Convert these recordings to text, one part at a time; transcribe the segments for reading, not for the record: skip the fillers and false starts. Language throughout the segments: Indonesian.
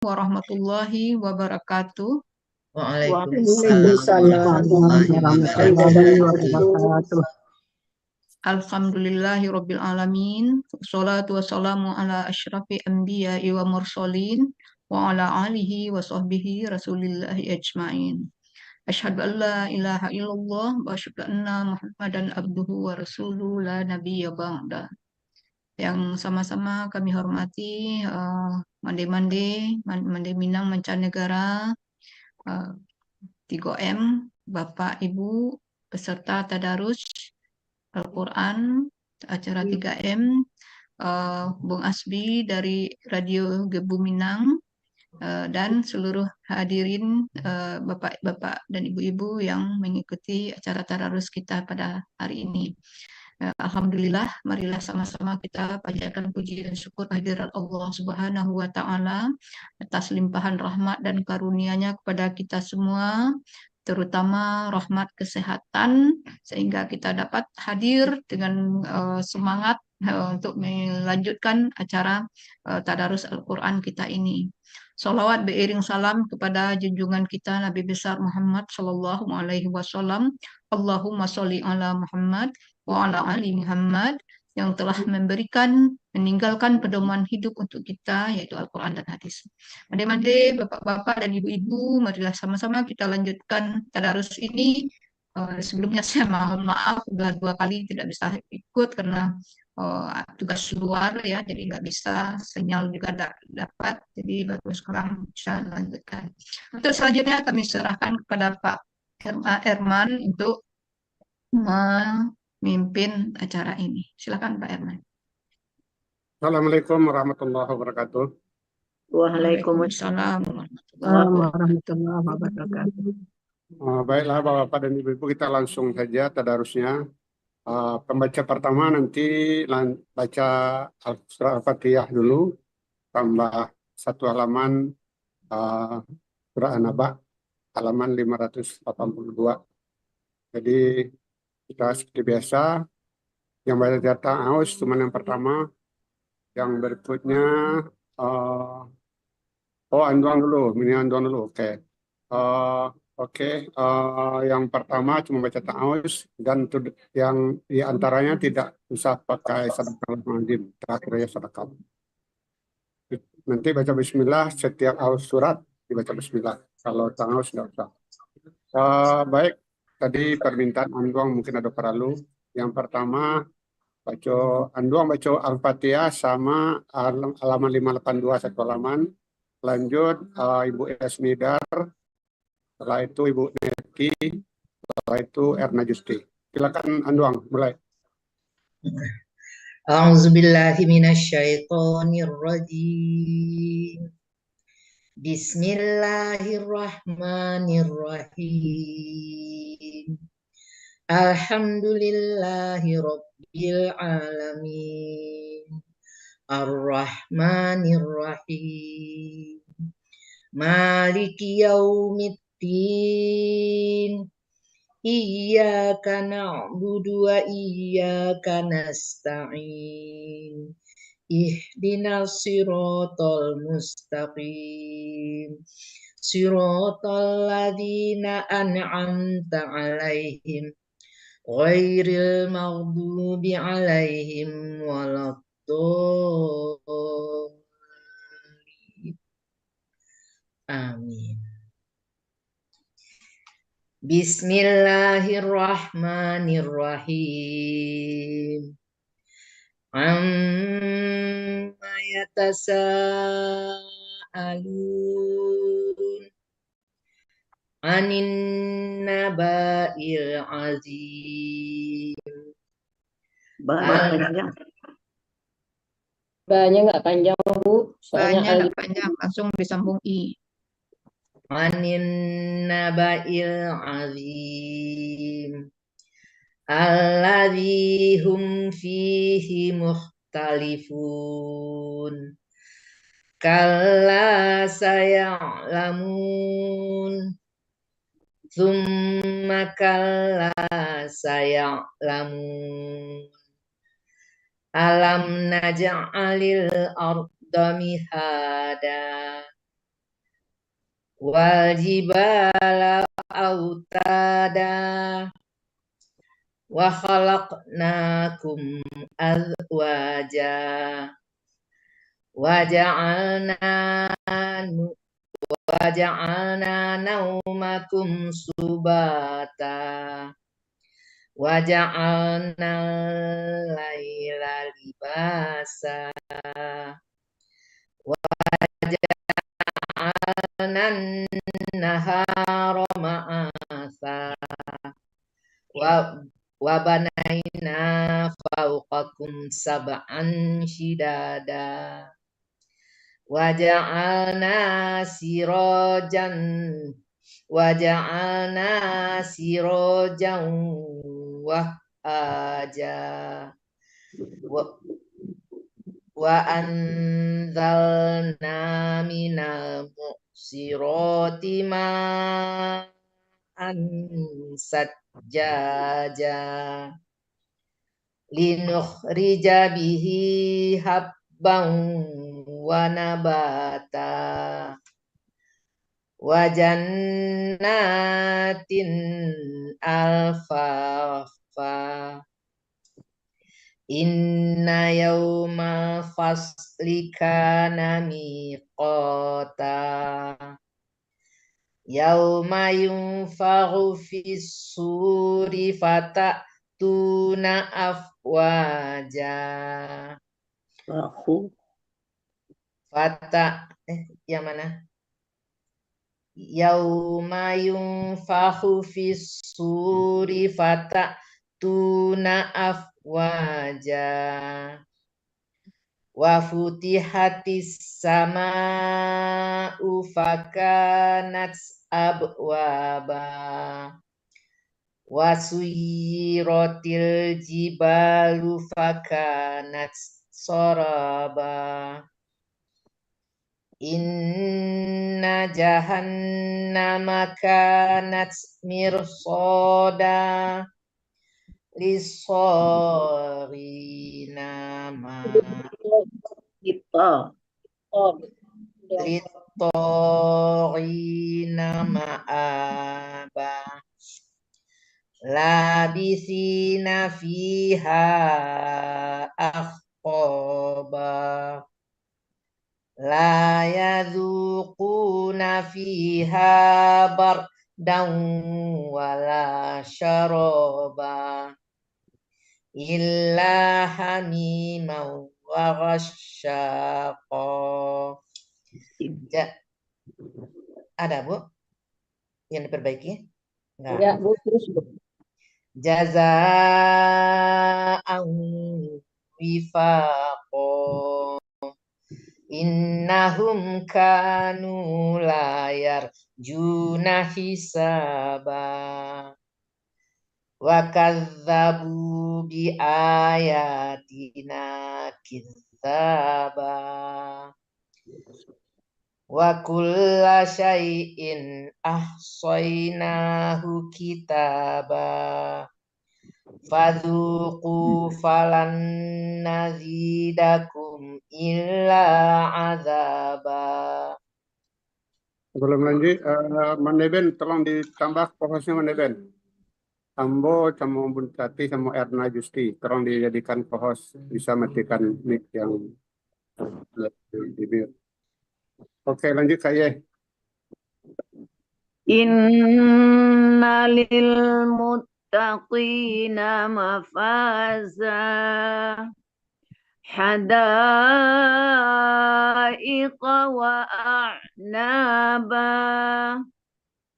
Warahmatullahi wabarakatuh. Waalaikumsalam warahmatullahi wabarakatuh. Alhamdulillahirabbil alamin. Wassalatu wassalamu ala asyrafil anbiya'i wa mursalin wa ala alihi wa sahbihi rasulillahi ajmain. Asyhadu an la ilaha illallah wa asyhadu anna Muhammadan abduhu wa rasuluhu la nabiyya ba'da. Yang sama-sama kami hormati Mande Minang Mancanegara 3M, Bapak Ibu peserta tadarus Al-Quran acara 3M, Bung Asbi dari Radio Gebu Minang, dan seluruh hadirin Bapak-Bapak dan Ibu-Ibu yang mengikuti acara tadarus kita pada hari ini. Alhamdulillah, marilah sama-sama kita panjatkan puji dan syukur kehadirat Allah Subhanahu wa Ta'ala atas limpahan rahmat dan karunia-Nya kepada kita semua, terutama rahmat kesehatan, sehingga kita dapat hadir dengan semangat untuk melanjutkan acara tadarus Al-Quran kita ini. Salawat beriring salam kepada junjungan kita Nabi besar Muhammad Sallallahu Alaihi Wasallam. Allahumma sholli ala Muhammad wa ala ali Muhammad, yang telah meninggalkan pedoman hidup untuk kita, yaitu Al-Quran dan hadis. Mande-mande, bapak-bapak dan ibu-ibu, marilah sama-sama kita lanjutkan tadarus ini. Sebelumnya saya mohon maaf, sudah 2 kali tidak bisa ikut karena tugas luar ya, jadi nggak bisa, sinyal juga dapat, jadi baru sekarang bisa lanjutkan. Untuk selanjutnya kami serahkan kepada Pak Herman untuk memimpin acara ini. Silakan Pak Herman. Assalamualaikum warahmatullahi wabarakatuh. Waalaikumsalam warahmatullahi wabarakatuh. Baiklah Bapak-Bapak dan Ibu-Ibu, kita langsung saja tadarusnya. Pembaca pertama nanti baca surah Al-Fatihah dulu, tambah 1 halaman surah An-Naba, halaman 582. Jadi kita seperti biasa, yang baca data aus cuma yang pertama, yang berikutnya Anduan dulu, oke. Yang pertama cuma baca ta'awuz, dan yang diantaranya tidak usah pakai sadaqallahul terakhir ya sadaqah. Nanti baca bismillah, setiap awuz surat dibaca bismillah, kalau ta'awuz tidak usah. Baik, tadi permintaan Anduang mungkin ada perlu. Yang pertama Anduang baca Al-Fatihah sama halaman 582 1 halaman. Lanjut Ibu Esmidar, setelah itu Ibu Neki, setelah itu Erna Justi. Silakan Anduang, mulai. A'udzubillahi minasyaitonirrajim. Bismillahirrahmanirrahim. Alhamdulillahi rabbil alamin. Ar-Rahmanir-Rahim. Maliki yaumiddin. Iyyaka na'budu wa iyyaka nasta'in. Ihdinas siratal mustaqim. Siratal ladzina an'amta 'alaihim ghairil maghdubi 'alaihim waladdallin. Amin. Bismillahirrahmanirrahim. Amma yatasaalun anin naba'il azim. Banyak nggak panjang Bu, soalnya Banyak nggak panjang, langsung disambung I. Anin naba'il azim. Alladzi hum fihi mukhtalifun. Kalla saya'lamun. Tsumma kalla saya'lamun. Alam naj'alil arda mihada wal jibala autada wa khalaqnakum azwaja wa ja'alna naumakum subata wa ja'alna laila libasa wa ja'alna nahara ma'asa wa banaina fawqakum sab'an shidada wa ja'alna sirajan wahhaja wa anzalna minal mu'sirati ma'an sajjaja linukhrija bihi habban wa nabata wa jannatin alfafa inna yawma fasli kana miqata yauma yunfaghu fis suri fatatuna afwaja yang mana? Yauma yunfaghu fis suri fatatuna afwaja wa futihatis sama'u fakanat abwaba wa suyiratil jibalu fakanat saraba inna jahannama kanat mirsada lissorina ma'aba labisina fiha akhqaba la yadhuquna fiha bardan wala syaraba illa hamiman wa ghassaqa. Ada Bu yang diperbaiki? Enggak, Bu, terus Bu. Jazaa'an wifaqo innahum kanu la yarjuna hisaba wa kadzabu bi ayatina kidzaba wa kulla syai'in ahsaynahu kitaba fadzuqu falan nazidakum illa azaba. Sebelum lanjut, Maneben tolong ditambah kohosnya Maneben. Ambo sama Bun Tati sama Erna Justi, tolong dijadikan kohos, bisa matikan mic yang di mute. Oke, lanjut Kak Ye. Inna lil muttaqina mafaza hadaiqa wa a'naba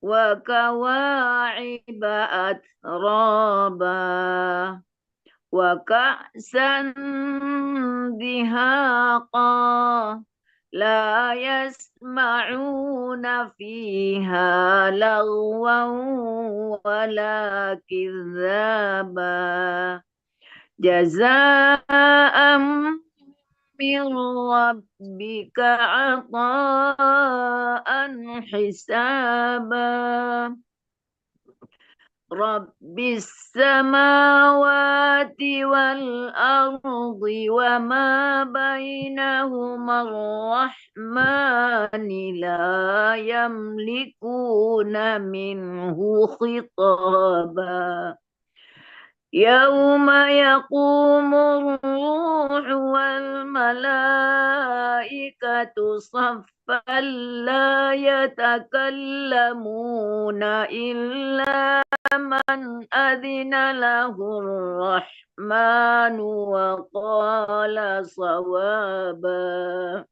wa kawa'iba atraba wa ka'san dihaqa la yasma'una fiha lagwan wala kidzaba jazaa'an min rabbika 'ata'an hisaba رب السماوات والأرض وما بينهما الرحمن لا يملكون منه خطابا يوم يقوم الروح والملائكة صفا لا يتكلمون إلا من أذن له الرحمن وقال صوابا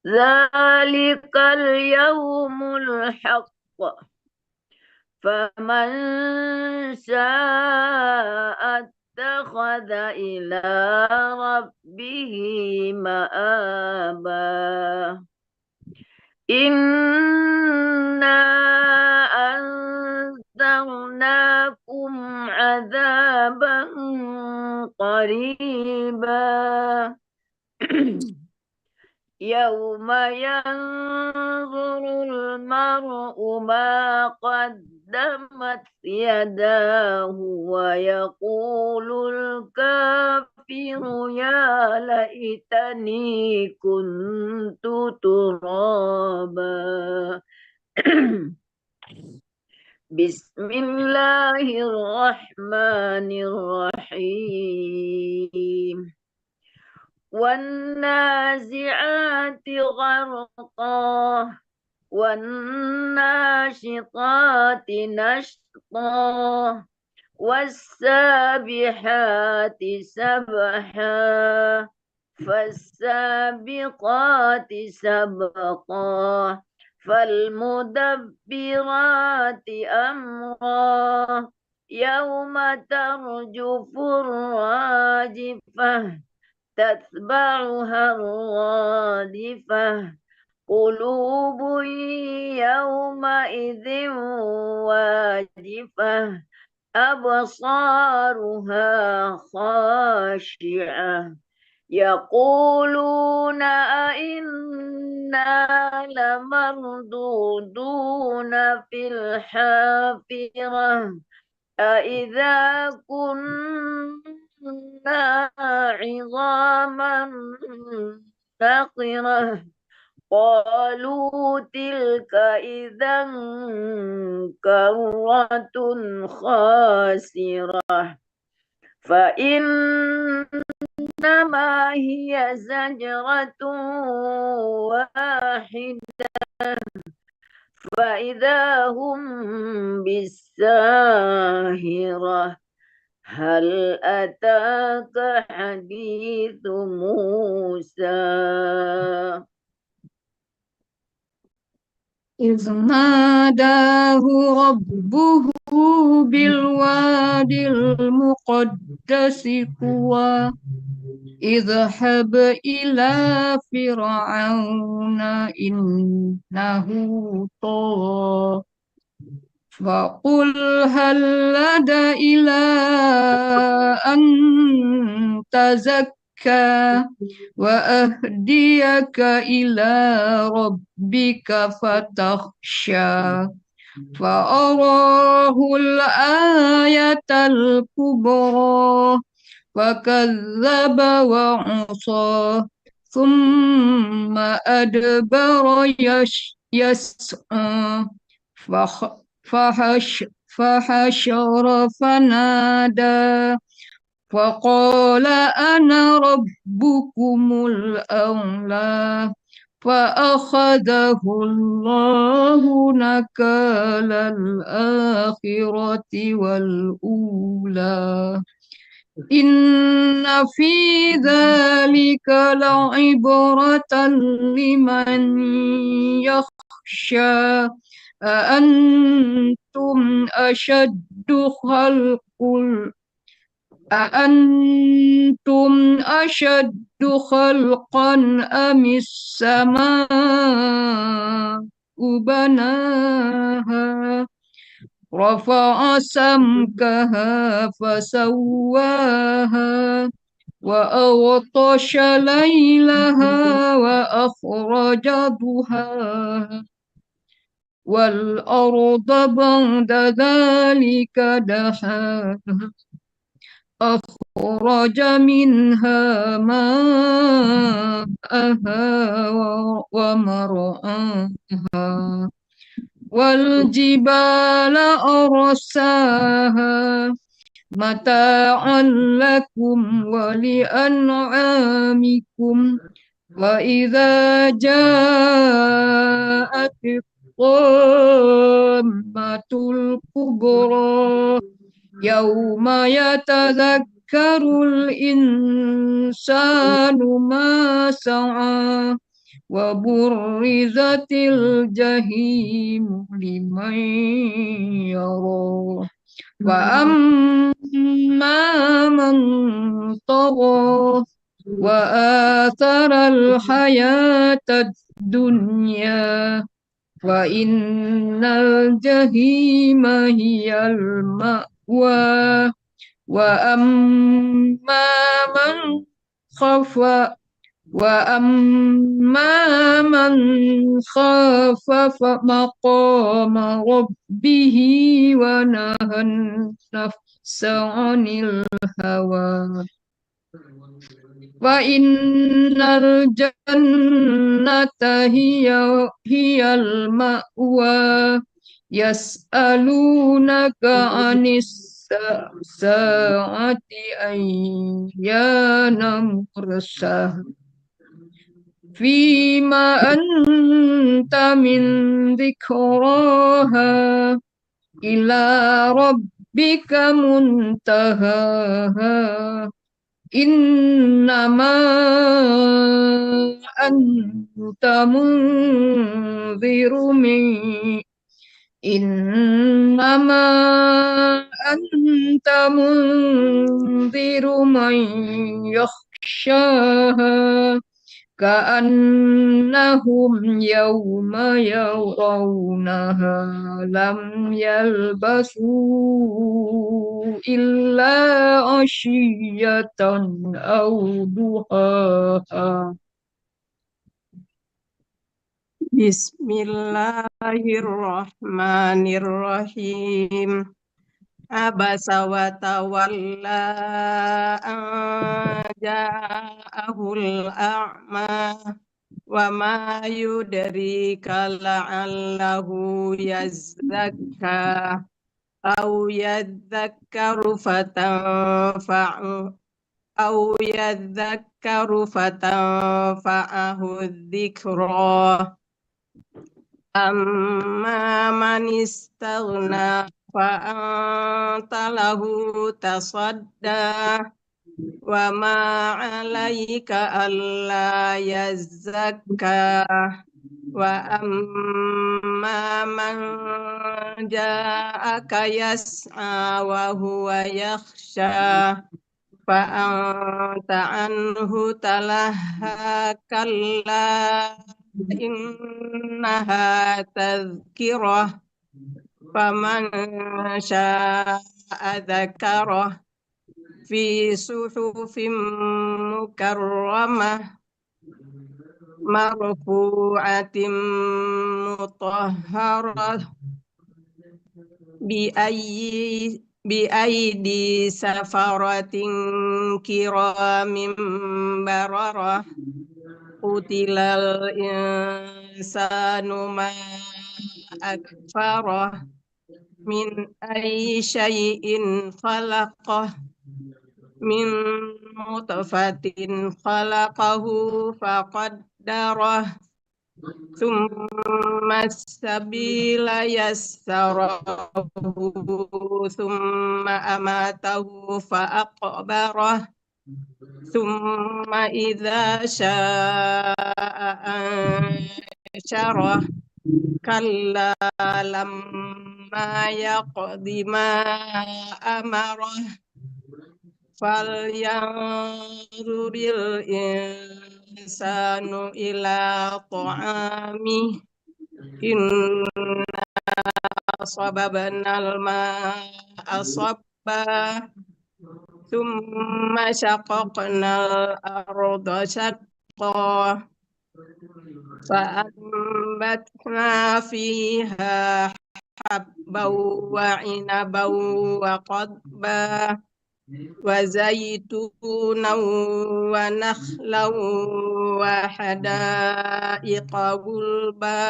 ذلك اليوم الحق فمن شاء اتخذ إلى ربه مآبا إنا أنذرناكم عذابا قريبا يوم ينظر المرء ما قدمت يداه ويقول الكافر يا ليتني كنت ترابا بسم الله الرحمن الرحيم والنازعات غرقا والناشطات نشطا والسابحات سبحا فالسابقات سبقا فالمدبرات أمرا يوم ترجف الراجفة تتبعها الرادفة قلوب يومئذ واجفة أبصارها خاشعة يقولون أئنا لمردودون في الحافرة أإذا كنا عظاما نخرة قالوا تلك إذا كرة خاسرة فإنما هي زجرة واحدة فإذا هم بالساهرة هل أتاك حديث موسى إذ ناداه ربه بالوادي المقدس طوى اذهب إلى فرعون إنه طغى فقل هل لك إلى أن تزكى وأهديك إلى ربك فتخشى فأراه الآية الكبرى فكذب وعصى ثم أدبر يسعى فحشر فنادى فقال أنا ربكم الأعلى فأخذه الله نكال الآخرة والأولى إن في ذلك لعبرة لمن يخشى أأنتم أشد خلقا أم السماء بناها رفع سمكها فسواها وأغطش ليلها وأخرج ضحاها والأرض بعد ذلك دحاها أخرج منها ماءها ومرعاها والجبال أرساها متاعا لكم ولأنعامكم وإذا جاءت الطامة الكبرى يوم يتذكر الإنسان ما سعى وبرزت الجحيم لمن يرى وأما من طغى وآثر الحياة الدنيا وإن الجحيم هي المأوى وأما من خاف مقام ربه ونهى النفس عن الهوى وإن الجنة هي المأوى يسألونك عن الساعة أيان مرساها فيما أنت من ذكراها إلى ربك منتهاها إنما أنت منذر من يخشاها كأنهم يوم يرونها لم يلبثوا إلا عشية أو ضحاها. Bismillahirrahmanirrahim. Abasa wa tawalla an ja'ahul a'ma wa ma yudrika la'allahu yazzakka aw yadzakkaru fatanfa'ahu dzikra. Amma man istaghna fa'anta lahu tasadda wa ma 'alaika alla yazzakka wa amma man ja'aka yas'a wa huwa yakhsha fa'anta anhu talaha kalla innaha tadhkirah faman syaa'a dzakarah fi suhufin mukarramah marfu'atin mutahharah bi aidi safaratin kiramin bararah Qutilal insanu ma akfarah min ayyi syai'in khalaqah min nutfatin khalaqahu faqaddarah thumma sabila yassarahu thumma amatahu fa'aqbarah Summa idza syaa'a ansyarah kalla lamma yaqdi ma amarah falyanzuril insanu ila ta'amih inna sababnal ma'a sabba Thumma syaqaqnal arda syaqqa فأنبتنا فيها حبا وعنبا وقضبا وزيتونا ونخلا وحدائق غلبا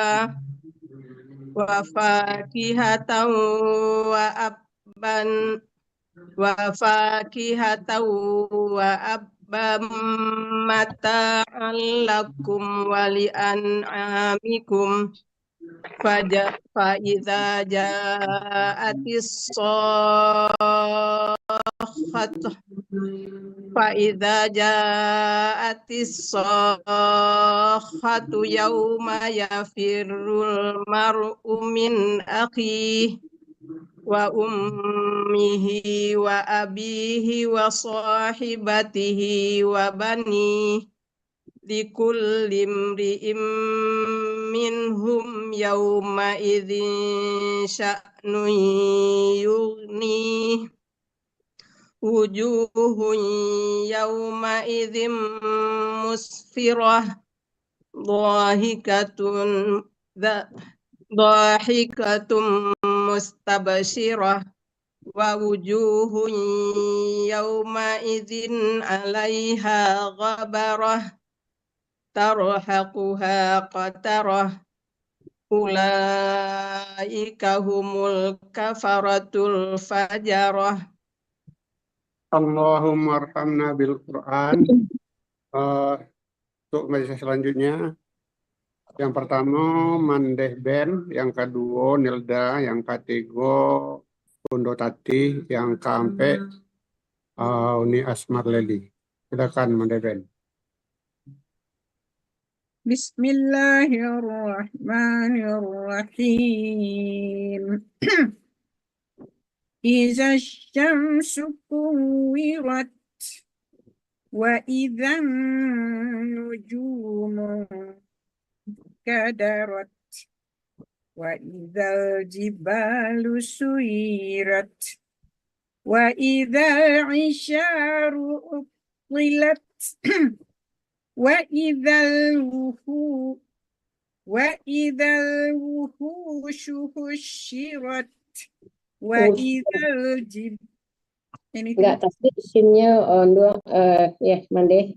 وفاكهة وأبا متاعا لكم ولأنعامكم فإذا جاءت الصاخة يوم يفر المرء من أخيه وأمه وأبيه وصاحبته وبنيه لكل امرئ منهم يومئذ شأن يغنيه وجوه يومئذ مسفرة ضاحكة مستبشرة ووجوه يومئذ عليها غبرة ترهقها قترة أولئك هم الكفرة الفجرة. Allahumma arhamna bil Quran. Untuk majelis selanjutnya, yang pertama Mandeh Ben, yang kedua Nilda, yang ketiga Undo Tati, yang keempat Uni Asmar Leli. Silakan Mandeh Ben. Bismillahirrahmanirrahim. Iza syamsu kuwirat wa idhan nujumu kadarat wa idhal jibalu suyirat wa idhal isyaru uqilat wa idhal wuhushu husyirat wa idhal Enggak, tasdid shinnya ya Mandeh.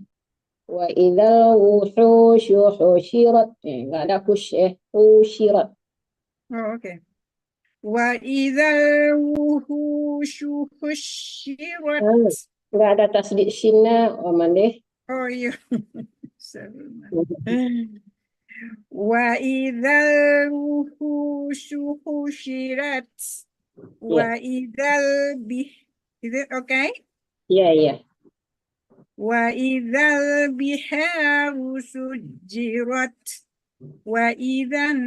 Wa idzal wuhushu husyirat. Enggak ada kush husyirat. Oh, okay. Wa idzal wuhushu husyirat. Enggak ada tasdid shinnya Mandeh. Oh iya. Wa idzal wuhushu husyirat. Wa idzal Is it okay? Iya. Wa idzal biharu sujirat wa idzan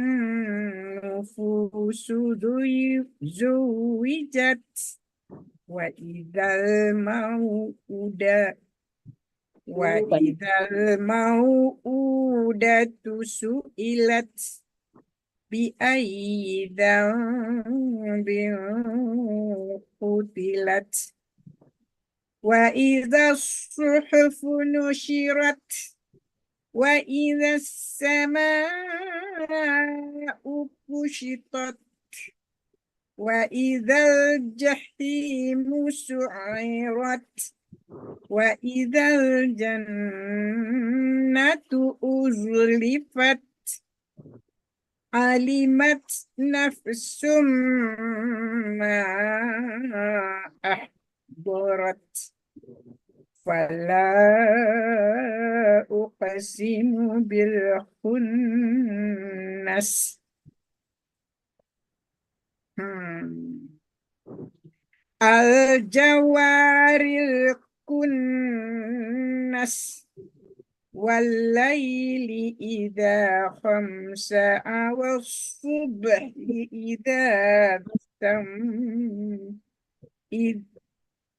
nufusu zuwijat wa idzal mau'udatu su'ilat bi ayyi dhanbin qutilat wa idza suhufu nushirat wa idza samaa'u kushitat wa idza jahimu su'irat wa idza jannatu uzlifat alimat nafsum ma ahdarat fala uqsimu bil khunnas al jawaril kunnas Wallaili idha khamsa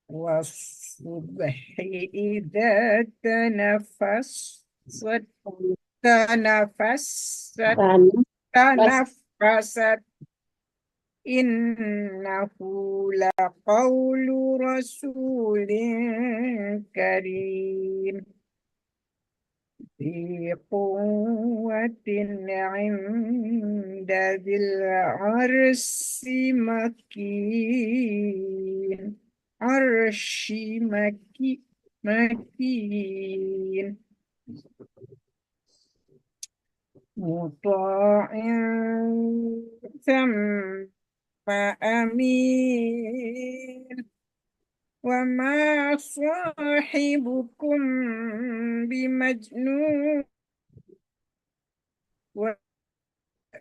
was-subhi idha tanaffasat innahu laqawlu rasulin karim. ذي قوة عند ذي العرش مكين مكين مطاع ثم أمين وما صاحبكم بمجنون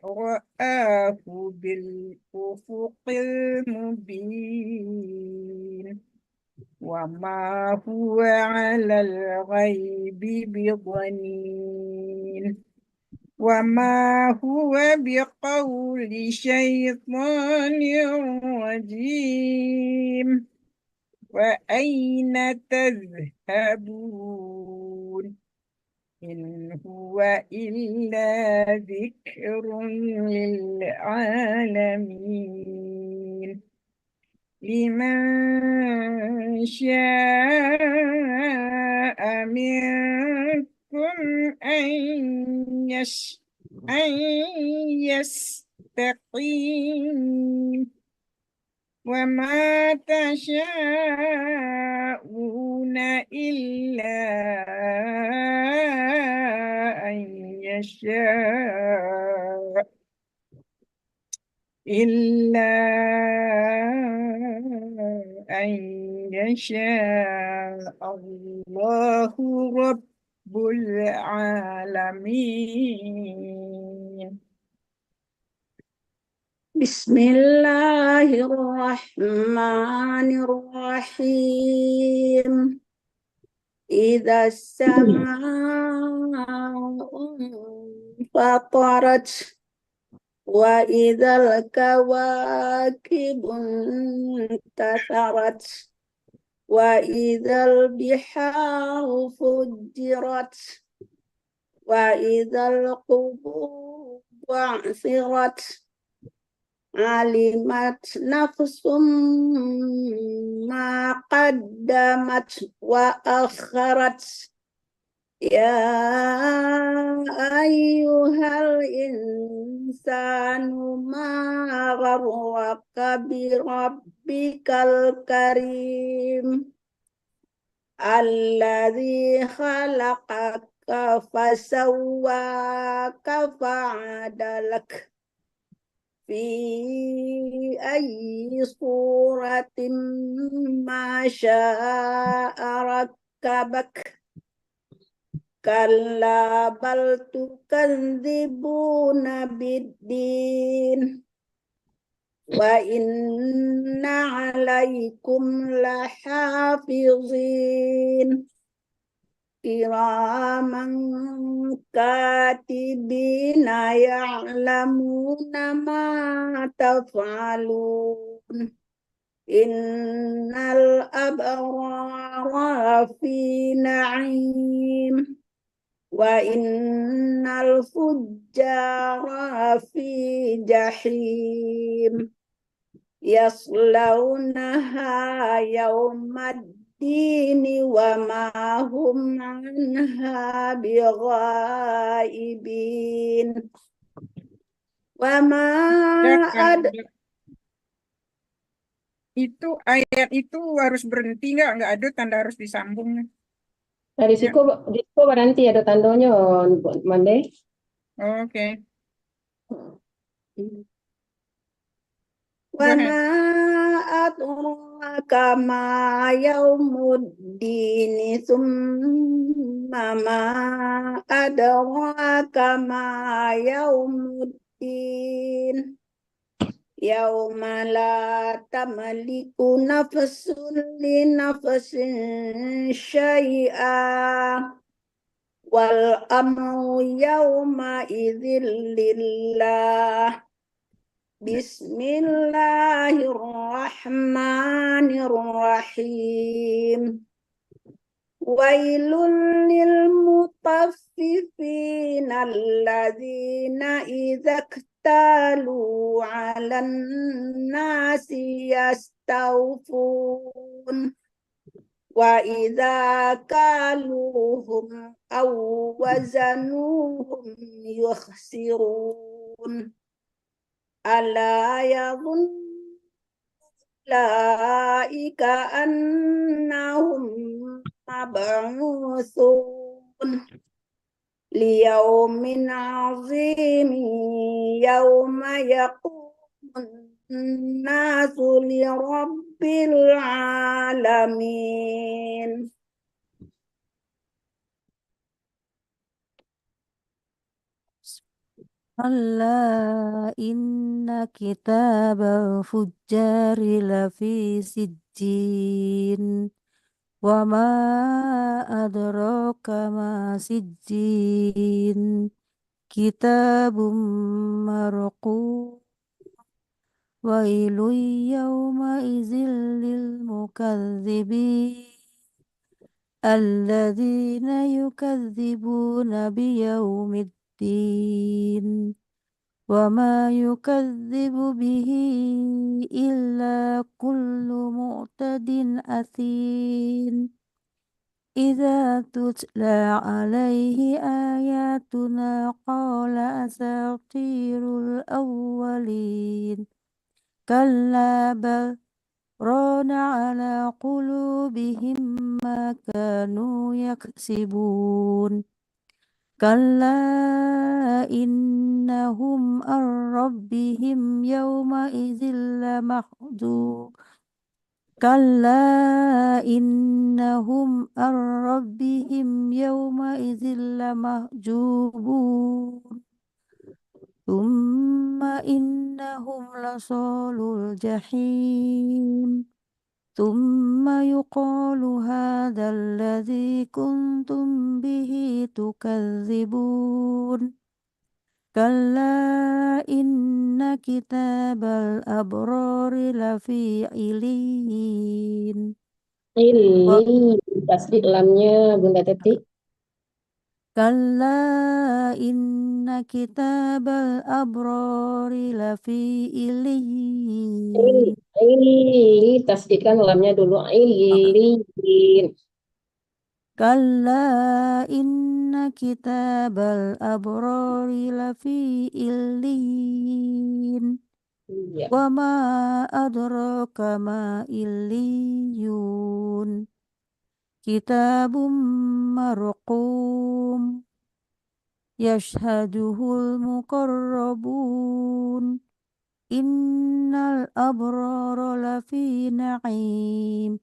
ورآه بالأفق المبين وما هو على الغيب بضنين وما هو بقول شيطان رجيم وأين تذهبون إن هو إلا ذكر للعالمين لمن شاء منكم أن يستقيم وما تشاءون إلا أن يشاء الله رب العالمين. بسم الله الرحمن الرحيم. إذا السماء انفطرت وإذا الكواكب انتثرت وإذا البحار فجرت وإذا القبور بعثرت علمت نفس ما قدمت وأخرت يا أيها الإنسان ما غرك بربك الكريم الذي خلقك فسواك فعدلك في أي صورة ما شاء ركبك كلا بل تكذبون بالدين وإن عليكم لحافظين كراما كاتبين يعلمون ما تفعلون إن الأبرار في نعيم وإن الفجار في جحيم يصلونها يوم الدين وما هم عنها بغائبين وما Itu ayat itu harus berhenti nggak ada tanda harus disambung. Nah, di situ berhenti ada tandanya, Mande. Oke. وما أدراك ما يوم الدين ثم ما أدراك ما يوم الدين يوم لا تملك نفس لنفس شيئا والأمر يومئذ لله بسم الله الرحمن الرحيم ويل للمطففين الذين إذا اكتالوا على الناس يستوفون وإذا كالوهم أو وزنوهم يخسرون ألا يظن أولئك أنهم مبعوثون ليوم عظيم يوم يقوم الناس لرب العالمين. ألا إن كتاب الفجار لفي سجين وما أدراك ما سجين كتاب مرقوم ويل يومئذ للمكذبين الذين يكذبون بيوم الدين وما يكذب به إلا كل معتد أثيم إذا تتلى عليه آياتنا قال أساطير الأولين كلا بل ران على قلوبهم ما كانوا يكسبون كلا إنهم عن ربهم يومئذ لمحجوب كلا إنهم عن ربهم يومئذ لمحجوبون ثم إنهم لصالو الجحيم ثم يقال هذا الذي كنتم به تكذبون كلا إن كتاب الأبرار لفي عليين Ini tasdid lamnya Bunda Teti. كلا إن كتاب الأبرار لفي عليين Ini tasdidkan lamnya dulu. Ilin. كلا إن كتاب الأبرار لفي عليين Ya. وما أدراك ما عليون كتاب مرقوم يشهده المقربون إن الأبرار لفي نعيم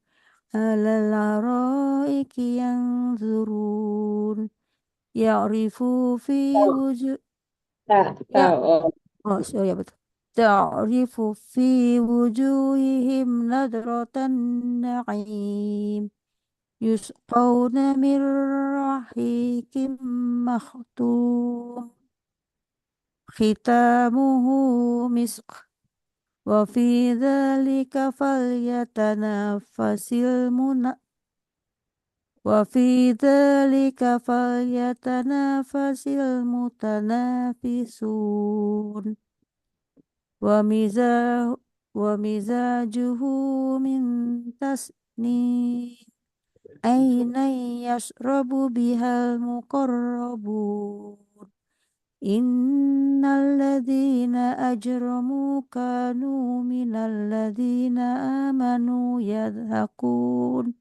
على الأرائك ينظرون يعرف في وجوه betul. تعرف في وجوههم نضرة النعيم يسقون من رحيق مختوم ختامه مسك وفي ذلك فليتنافس المتنافسون ومزاجه من تسنيم عينا يشرب بها المقربون إن الذين أجرموا كانوا من الذين آمنوا يضحكون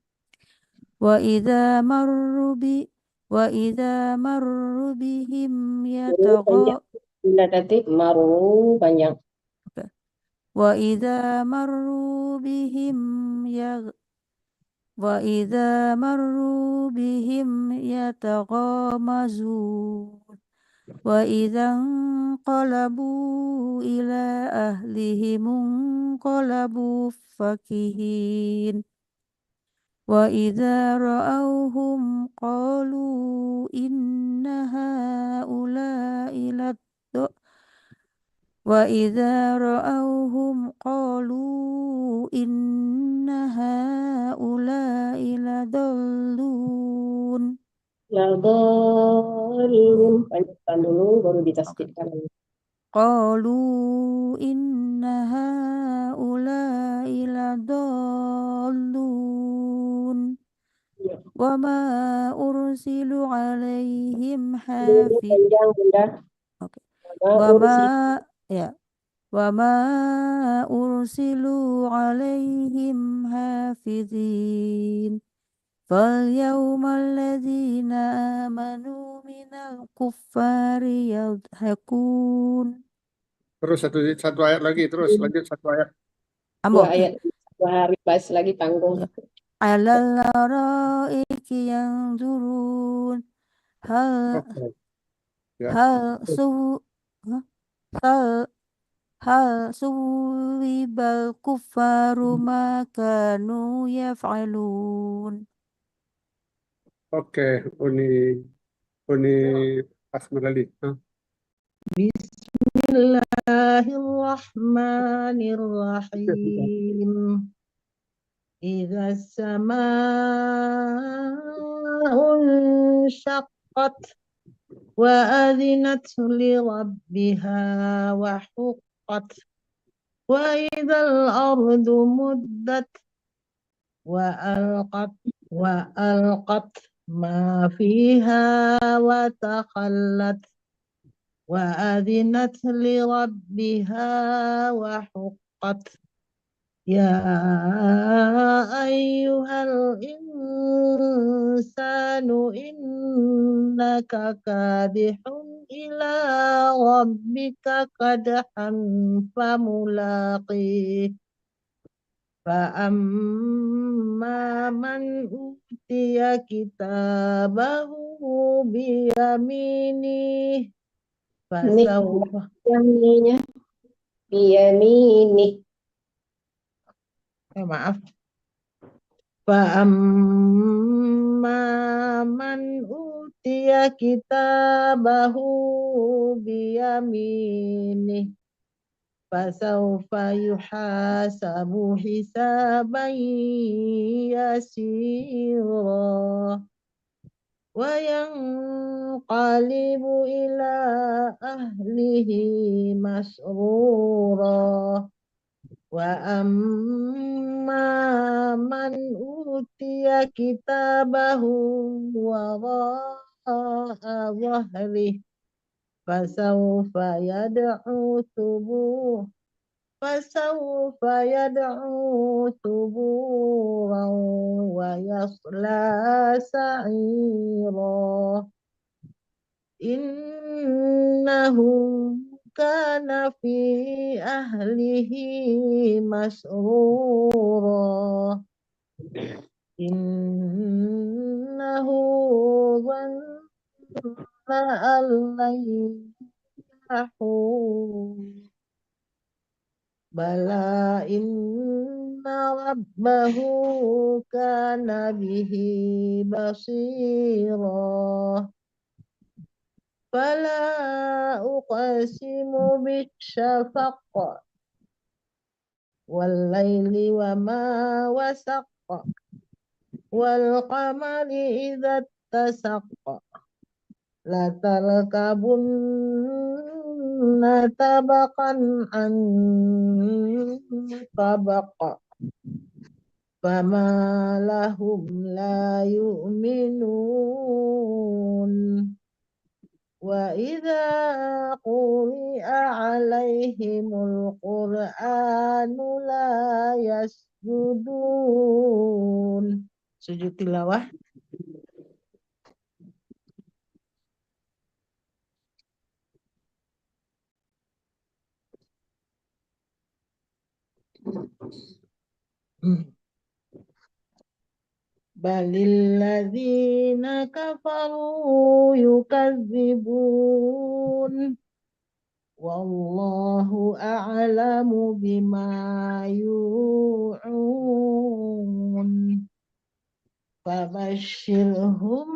وإذا مروا بهم Bunda Teti maru panjang. وإذا مروا بهم يتغامزون وإذا انقلبوا إلى أهلهم انقلبوا فكهين وإذا رأوهم قالوا إن هؤلاء لضالون Ladolin panjangkan dulu baru ditasdidkan. قالوا إن هؤلاء لضالون وما أرسلوا عليهم Ini حافظ panjang Bunda. Oke. Wama وما ursi ya وما أرسلوا عليهم حافظين فاليوم الذين آمنوا من الكفار يضحكون Terus satu ayat lagi, terus lanjut satu ayat. Ambo dua ayat 2 hari pas lagi tanggung. ya. على الأرائك ينظرون هل Oke, ya. هل سو هل هل ثوب الكفار ما كانوا يفعلون Oke, Uni Asmerali. Hah? Bismillahirrahmanirrahim. Idza as-samaa'u syaqqat wa adzinat li rabbiha wa huqqat wa idzal ardu muddat wa alqat ma fiha wa takhallat wa adzinat li rabbiha wa huqqat ya ayyuhal insanu innaka kadihun ila rabbika kadhan famulaqih فأما من أوتي كتابه بيمينه Nih فسوف yang ininya biyaminih. maaf فأما من أوتي كتابه بيمينه فسوف يحاسب حسابا يسيرا وينقلب إلى أهله مسرورا وأما من أوتي كتابه وراء ظهره فسوف يدعو ثبورا ويصلى سعيرا إنه كان في أهله مسرورا إنه ظن أن لن يحور بلى إن ربه كان به بصيرا فلا أقسم بالشفق والليل وما وسق والقمر إذا اتسق لتركبن طبقا عن طبق فما لهم لا يؤمنون وإذا قرئ عليهم القرآن لا يسجدون. Sujud tilawah. Balilladzina kafaru yukadzibun wallahu a'lamu bima yu'un fabashshirhum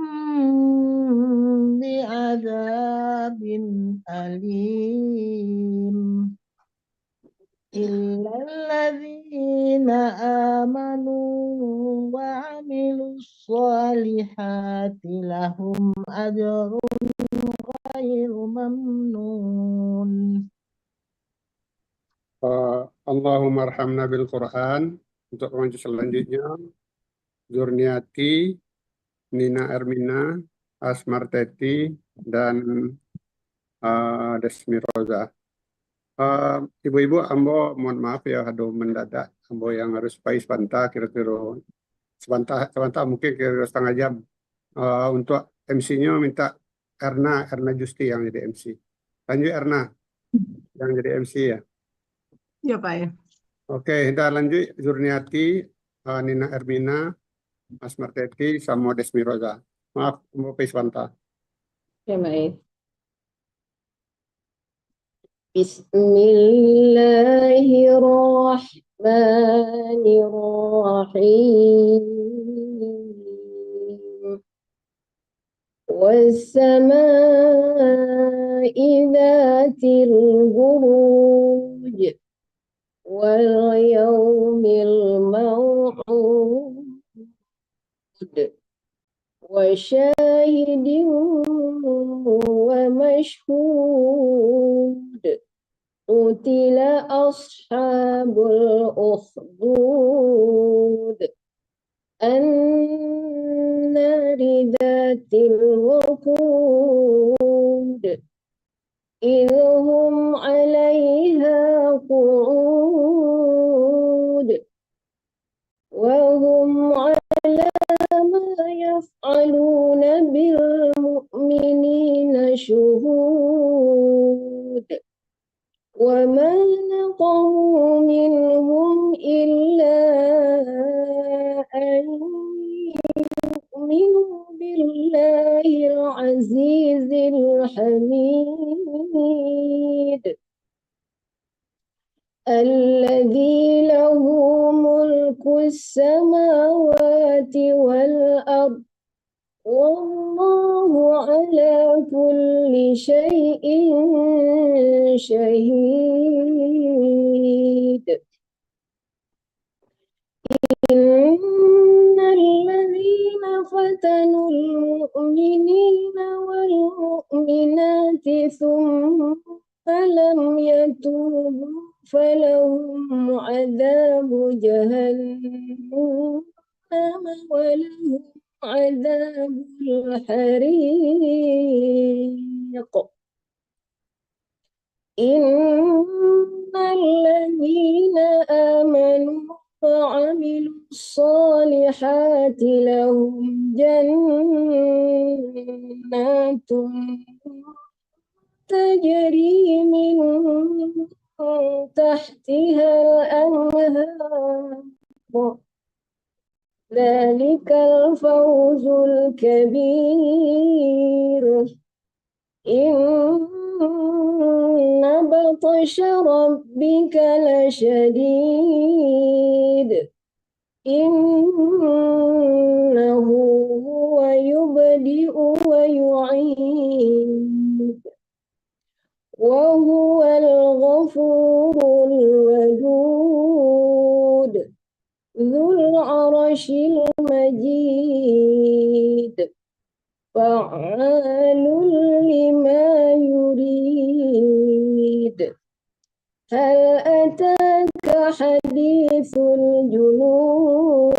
bi'adzabin alim illalladzina amanu wa amilus solihati lahum ajrun ghairu mamnun. Allahumma arhamna bil Quran. Untuk lanjut selanjutnya, Zurniati Nina Ermina, Asmarteti, dan Desmi Roza. Ibu-ibu, ambo mohon maaf ya, aduh mendadak. Ambo yang harus pais sebentar, kira-kira sebentar mungkin kira-kira setengah jam. Untuk MC-nya minta Erna Justi yang jadi MC. Lanjut Erna yang jadi MC ya. Ya Pak ya. Oke, kita lanjut Zurniati, Nina Ermina, Asmarteti, sama Desmi Roza. Maaf, mau pais sebentar. Ya, baik. Bismillahirrahmanirrahim. والسماء ذات البروج واليوم الموعود وشاهد ومشهود قتل أصحاب الأخدود النار ذات الوقود إذ هم عليها قعود وهم على ما يفعلون بالمؤمنين شهود وما نقموا منهم إلا أن يؤمنوا بالله العزيز الحميد الذي له ملك السماوات والأرض والله على كل شيء شهيد إن الذين فتنوا المؤمنين والمؤمنات ثم لم يتوبوا فلهم عذاب جهنم ولهم عذاب الحريق إن الذين آمنوا وعملوا الصالحات لهم جنات تجري من تحتها الأنهار ذلك الفوز الكبير إن بطش ربك لشديد إنه هو يبدئ ويعيد وهو الغفور الودود ذو العرش المجيد فعال لما يريد هل أتاك حديث الجنود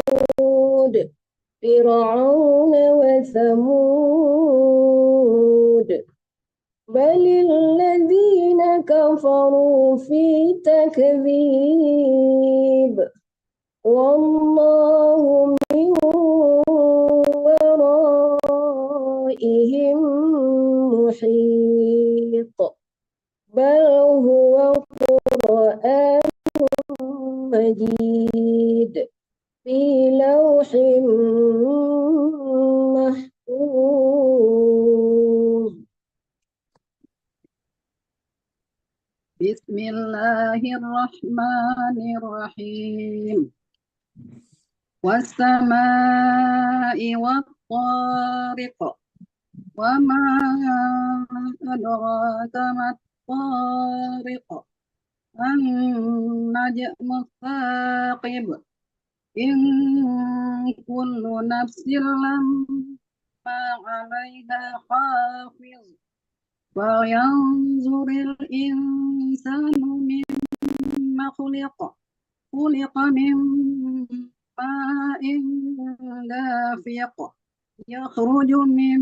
فرعون وثمود بل الذين كفروا في تكذيب والله من ورائهم محيط بل هو قرآن مجيد في لوح محفوظ بسم الله الرحمن الرحيم والسماء والطارق وما أدراك ما الطارق النجم الثاقب إن كل نفس لما عليها حافظ فلينظر الإنسان مما خلق من ماء دافق يخرج من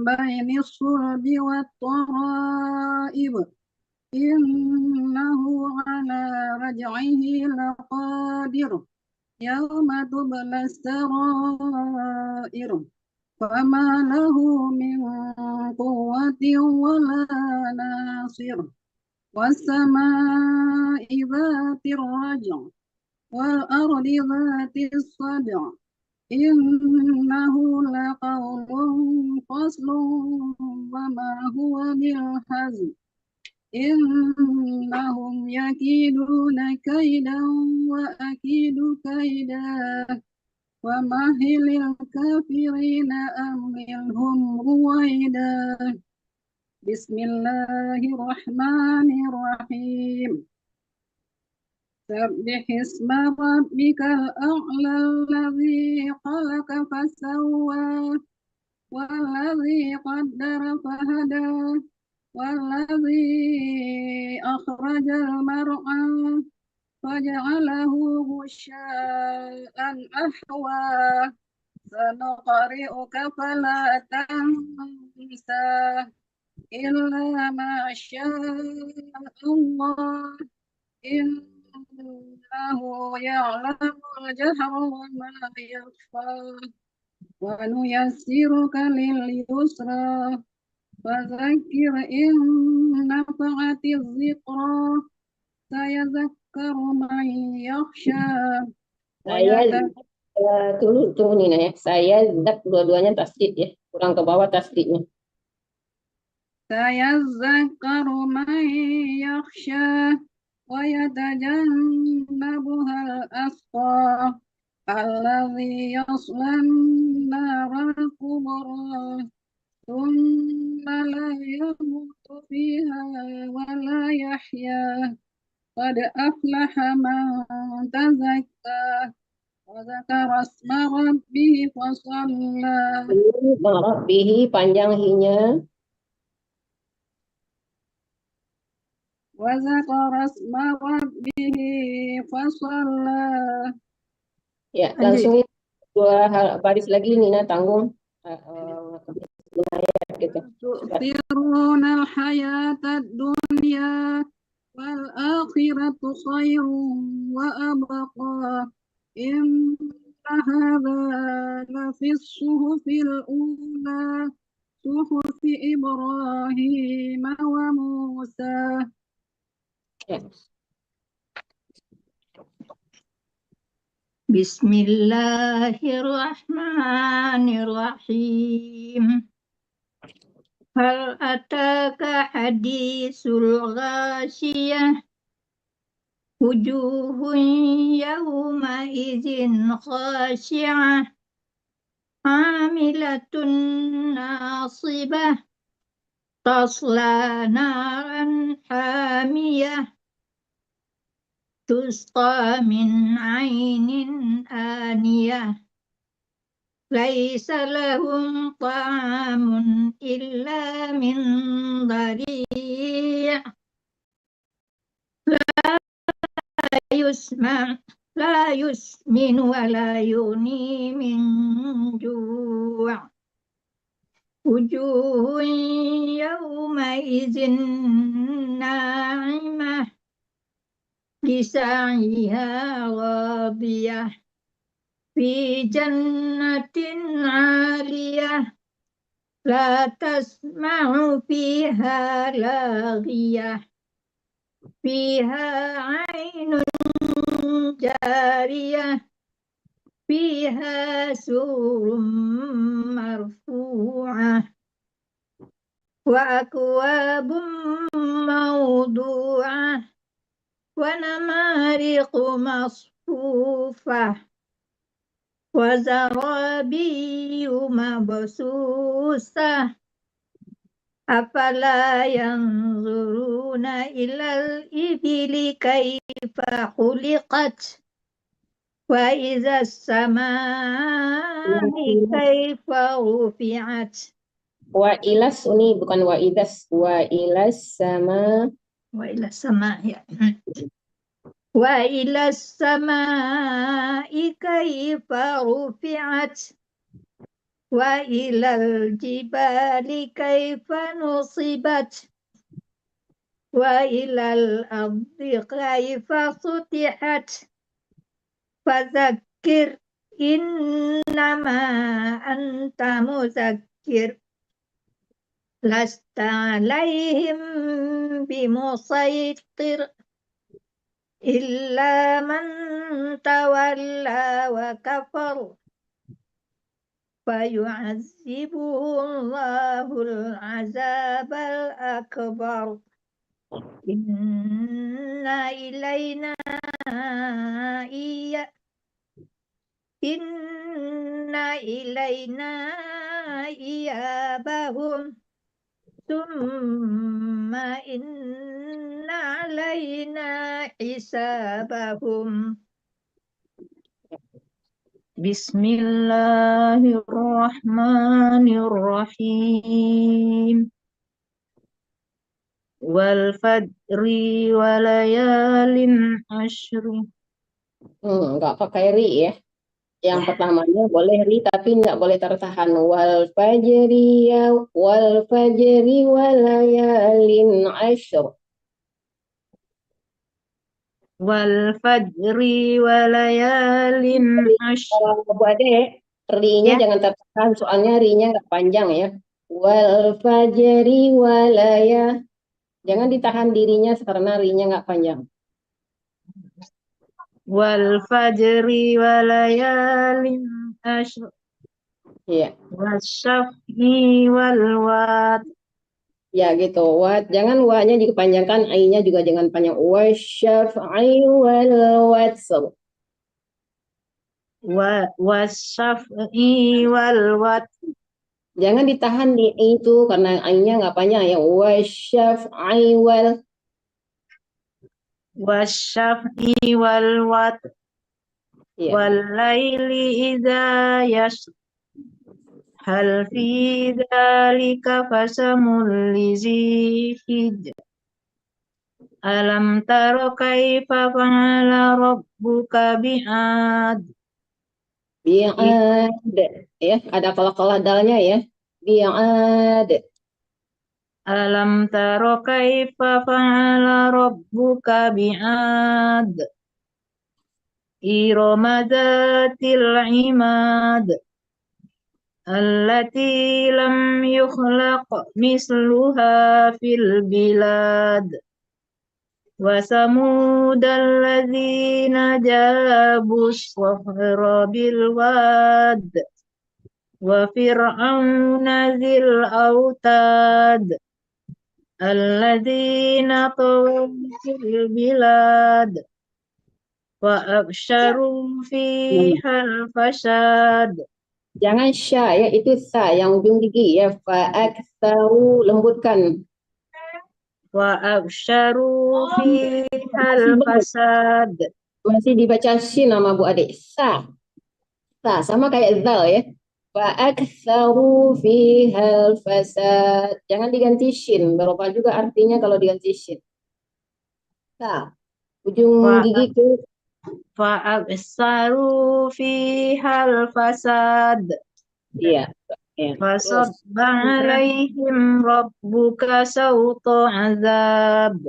بين الصلب والترائب إنه على رجعه لقادر يوم تبلى السرائر فما له من قوة ولا ناصر والسماء ذات الرجع والأرض ذات الصدع إنه لقول فصل وما هو بالهزل إنهم يكيدون كيدا وأكيد كيدا ومهل الكافرين أمهلهم رويدا بسم الله الرحمن الرحيم سبح اسم ربك الأعلى الذي خلق فسوى والذي قدر فهدى والذي أخرج المرعى فجعله غشاء أحوى سنقرئك فلا تنسى إلا ما شاء الله إنه يعلم الجهر وما يخفى ونيسرك لليسرى فذكر إن نفعت الذكرى سيذكر من يخشى Tunggu Nina ya. Saya zak dua-duanya tasdid ya. Kurang ke bawah tasdidnya. سيذكر من يخشى ويتجنبها الأشقى الذي يصلى النار الكبرى ثم لا يموت فيها ولا يحيا قد أفلح من تزكى وذكر اسم ربه فصلى Rabbihi panjang hinya. وذكر اسم ربه فصلى. Ya, langsung dua baris lagi Nina tanggung. Gitu. تؤثرون الحياة الدنيا والآخرة خير وأبقى إن هذا لفي الصحف الأولى صحف إبراهيم وموسى. بسم الله الرحمن الرحيم هل أتاك حديث الغاشية وجوه يومئذ خاشعة عاملة ناصبة تصلى نارا حامية تسقى من عين آنية ليس لهم طعام إلا من ضريع لا يسمن ولا يغني من جوع وجوه يومئذ ناعمة لسعيها راضية في جنة عالية لا تسمع فيها لاغية فيها عين جارية فيها سرر مرفوعة وأكواب موضوعة ونمارق مصفوفة وزرابي مبثوثة أفلا ينظرون إلى الإبل كيف خلقت وإذا السماء كيف رفعت Wa'ilas ini bukan wa'idas. Wa'ilas sama. وإلى السماء وإلى السماء كيف رفعت وإلى الجبال كيف نصبت وإلى الأرض كيف سطحت فذكر إنما أنت مذكر لست عليهم بمسيطر إلا من تولى وكفر فيعذبه الله العذاب الأكبر إن إلينا إيابهم ثم إن علينا حسابهم بسم الله الرحمن الرحيم والفجر وليال عشر. Nggak pakai ri ya. Yang pertamanya boleh ri tapi nggak boleh tertahan. Wal fajri walayalin ashr. Wal fajri walayalin ashr. Bu Ade, ri-nya jangan tertahan, soalnya ri-nya nggak panjang ya. Wal fajri walaya. Jangan ditahan dirinya karena ri-nya nggak panjang. Wal fajri walayalin ashr. Iya. Wasyaf'i wal wat. Ya gitu. Wat, jangan wa-nya dipanjangkan, ai-nya juga jangan panjang. Wasyaf'i wal watsr. Wasyaf'i wal wat. Jangan ditahan di itu karena ai-nya nggak panjang ya. Wasyaf'i wal. Wasyaf'i wal wat. Ya. Wal laili idza yasr. Hal fi dzalika qasamul lizi hijr. Alam tara kaifa fa'ala rabbuka bi'ad. Bi'ad. Ya, ada qala-qala dalnya ya. Bi'ad. Alam tara kaifa fa'ala rabbuka bi'ad. Irama dzatil imad. Allati lam yukhlaq misluha fil bilad. Wa samud alladzina jabu as-sakhra bil wad. Wa fir'auna zil autad. Alladzina taghaw fil bilad. Wa absharu fihal fasad. Jangan sya ya, itu sa yang ujung gigi ya. Fa'aktsaru, lembutkan. Wa absharu fihal fasad. Masih dibaca shin nama Bu Adik. Sa. Sa sama kayak zal ya. Fa'aktsaru fihal fasad. Jangan diganti shin. Berubah juga artinya kalau diganti shin. Sa. Ujung gigi ke Fa'absaru fihal fasad. iya. Fasabba alaihim rabbuka sawta azab.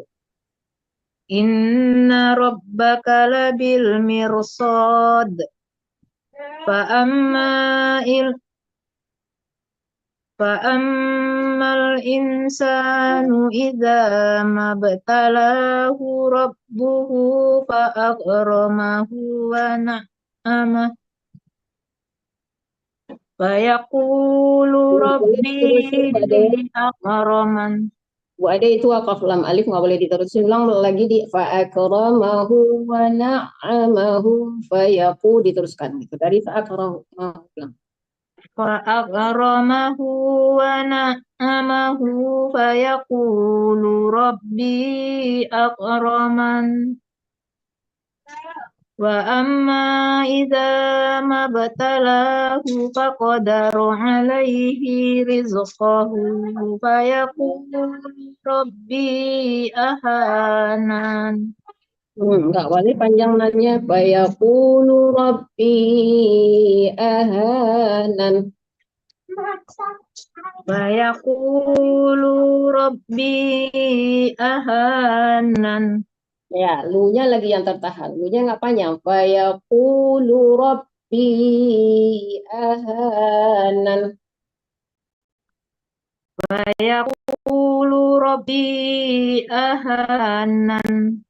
Inna rabbaka labil mirsad. Fa'ammal insanu idza mabtalahu rabbuhu fa'akramahu wa na'amah. Fayaqulu rabbi akraman. Bu Ade itu wakaf lam alif nggak boleh diterusin ulang lagi di fa'akramahu wa na'amahu fayaqu diteruskan gitu dari fa'akramahu ulang. Fa'akramahu wa na'amahu fayaqulu rabbi akraman. Wa amma idza mabtalahu faqadara alaihi rizqahu fayaqulu rabbi ahanan. Nggak boleh panjang nanya. Fayaqulu rabbi ahanan. Fayaqulu rabbi ahanan. Ya, lu-nya lagi yang tertahan. Lu-nya nggak panjang. Fayaqulu rabbi ahanan. Fayaqulu rabbi ahanan.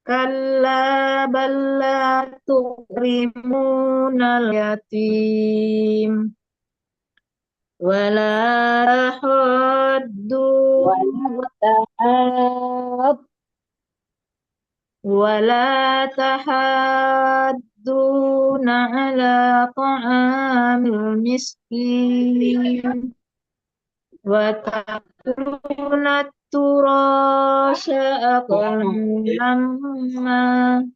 Kalla balla tukrimunal yatim. Wala tahaddu Wala tahab. wala tahadduna ala ta'amil miskin wa ta'kuluna turasha aklan lamma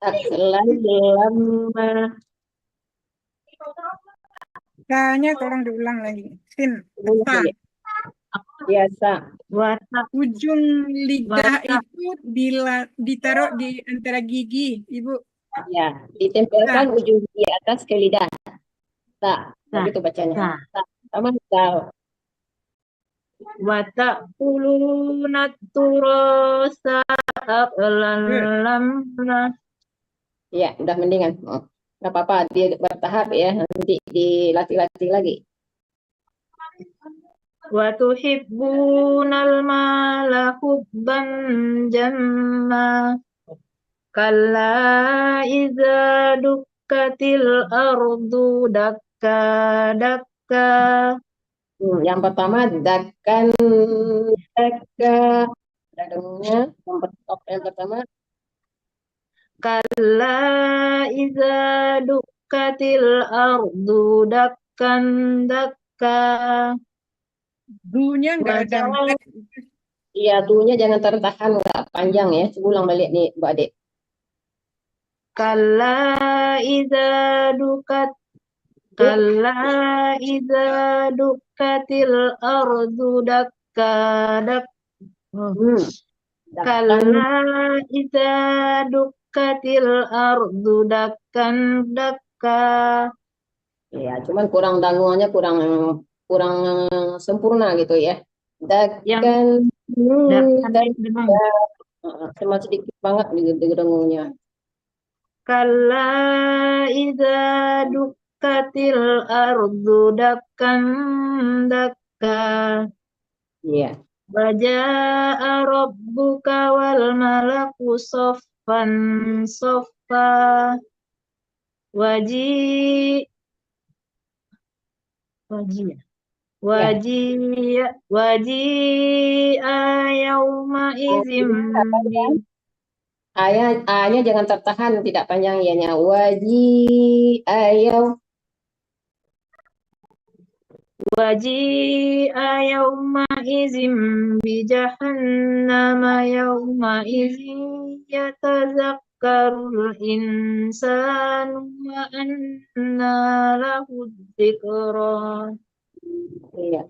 Aklan lama. Kayaknya tolong diulang lagi. Sin. Sa. Biasa. wa Ujung lidah Wata. itu ditaruh di antara gigi, Ibu. Ya, ditempelkan ujung gigi atas ke lidah. Tak, Ta. begitu bacanya. Ta. Tak, sama tak. wa ta'kuluna turasa aklan lamma. Ya, udah mendingan. Oh, nggak apa-apa, dia bertahap ya. Nanti dilatih-latih lagi. Wa tuhibbunal mala hubban jamma. Kalla iza dukkatil ardu dakka dakka. Yang pertama, dakkan, dakka. Ada dengungnya. Yang pertama, Kalla iza dukkatil ardu dakkan dakka. Du-nya nggak ada. iya, tuh-nya jangan tertahan, nggak panjang ya. Ulang balik nih, Bu Adik. Kalla iza dukat Kalla iza dukkatil ardu dakka dak. Kalla iza dukkatil ardu dakkan dakka. Ya, cuman kurang dangungannya kurang kurang sempurna gitu ya. Dakkan, Dakkan dengung. cuma sedikit banget di dengungnya. Kalla iza dukkatil ardu dakkan dakka. Iya. Waja'a rabbuka wal malaku soffan soffa. Waji yauma izim A-nya jangan tertahan, tidak panjang ianya. yauma izim bi jahannama yauma izin yatazakkarul insanu wa anna lahu dzikra. Iya.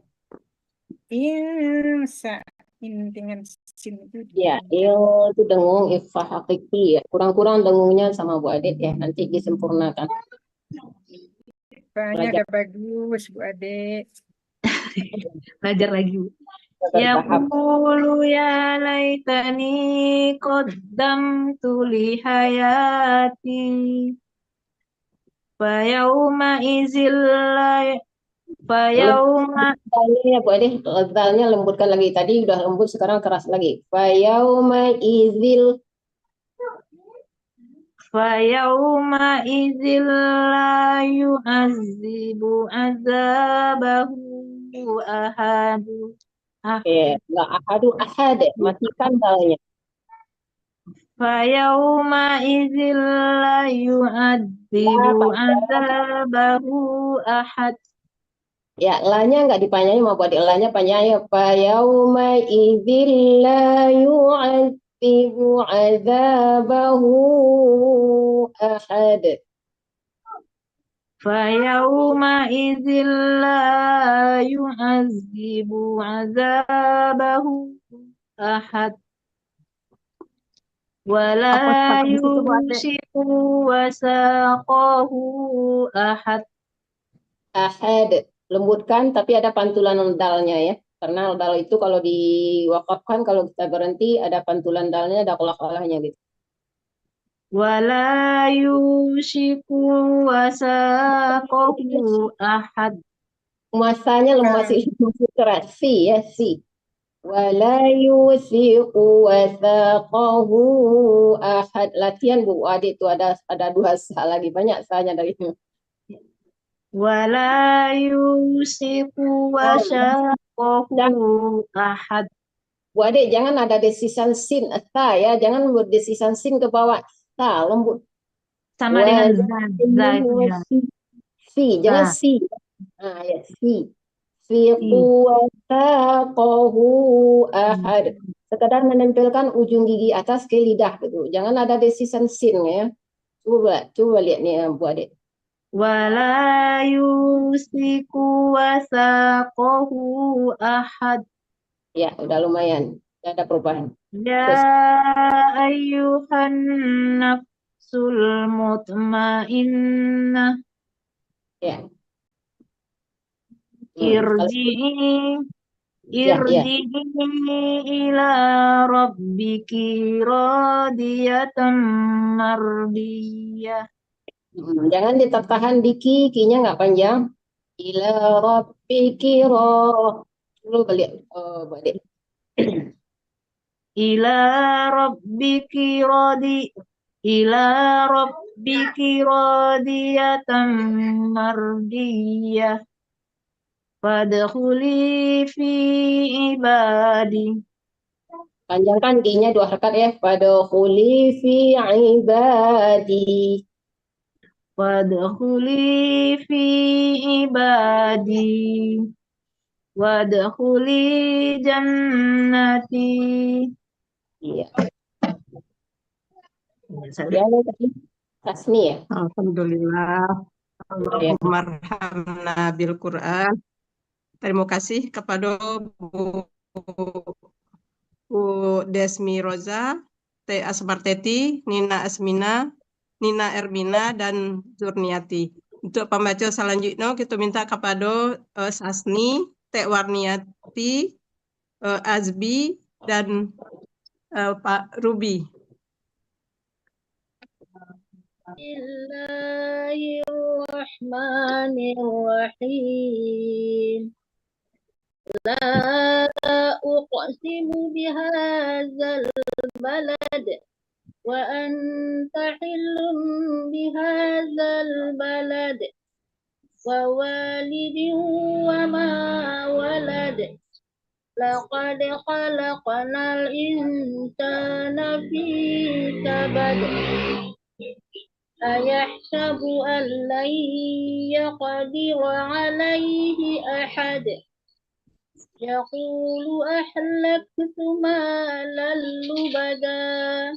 Insa. In dengan sin itu. Ya, itu dengung ifah hakiki ya. Kurang-kurang dengungnya sama Bu Adit ya. Nanti disempurnakan. Banyak ada bagus, Bu Ade. Belajar lagi. Yaqulu ya laitani qaddamtu li hayati. Fayauma izil Fayauma ya Bu Ade, zalnya lembutkan lagi. Tadi udah lembut, sekarang keras lagi. Fayauma izil la yu'azibu azabahu ahadu. Nggak ahad, matikan dalnya. Fayauma izil la yu'azibu azabahu ahad. Ya, lanya nggak dipanjangin mau buat lanya panjangnya. Fayauma izil la yu'azibu azabahu ahad. Fayauma izil la yu'azibu azabahu ahad. Wala yushiku wasaqahu ahad. Ahad. lembutkan, tapi ada pantulan dalnya ya. Karena dal itu kalau diwakafkan, kalau kita berhenti ada pantulan dalnya, ada qalaqalahnya gitu. Wala yushiku wasaqahu ahad. Masanya masih keras, si ya, si. Wala yusiqu wasaqahu ahad. Latihan Bu Adik itu ada 2 sa lagi, banyak sa-nya dari itu. Wala yusiku wasaqahu ahad. Bu Adik jangan ada desisan sin sa ya, jangan buat desisan sin ke bawah sa, lembut. Sama dengan za itu ya. Si, jangan Za. si. Ah ya, si. Siqu wasaqahu ahad. Sekadar menempelkan ujung gigi atas ke lidah gitu. Jangan ada desisan sin ya. Coba lihat nih Bu Adik. Wala yusiku wasaqahu ahad. Ya, udah lumayan. Udah ada perubahan. Ya ayyuhan nafsul mutmainnah. Ya. Irji'i ila rabbiki radiyatan mardiyah. Jangan ditahan di ki-nya nggak panjang. Ila rabbiki Dulu balik. Balik. Ila rabbiki radiyatan mardiyah. Fadkhuli fi ibadi. Panjangkan ki-nya 2 harakat ya. Fadkhuli fi ibadi. Wadkhuli fi ibadi. Wadkhuli jannati. Iya. Ya, Tasmi ya. Alhamdulillah. Ya. Allahumma arhamna bil Quran. Terima kasih kepada Bu Desmi Roza, Teh Asmarteti, Nina Asmina, Nina Ermina, dan Zurniati. Untuk pembaca selanjutnya kita minta kepada Sasni, Teh Warniati, Azbi, dan Pak Ruby. Bismillahirrahmanirrahim. La uqsimu bihadzal balad wa anta hillun bihadzal balad wa walidin wa ma walad. Laqad khalaqnal insana fi kabad. Ayahsabu an lan yaqdira alayhi ahad. Yaqulu ahlaktu malan lubada.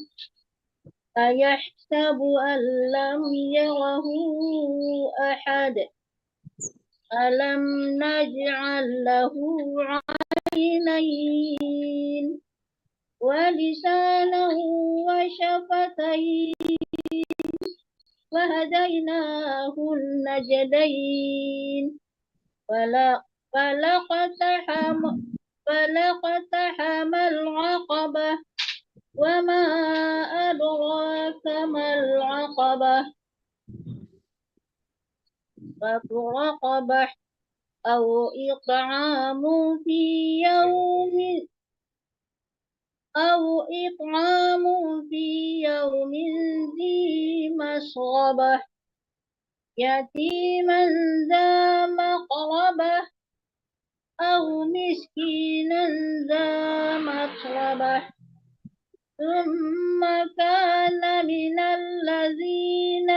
Ayahsabu an lam yarahu ahad. Alam naj'al lahu 'aynayn wa lisanan wa shafatayn wa hadainahu najdayn. فلقتحم العقبة وما أدراك ما العقبة. فك رقبة أو إطعام في يوم ذي مسغبة يتيما ذا مقربة أو مسكينا ذا متربة ثم كان من الذين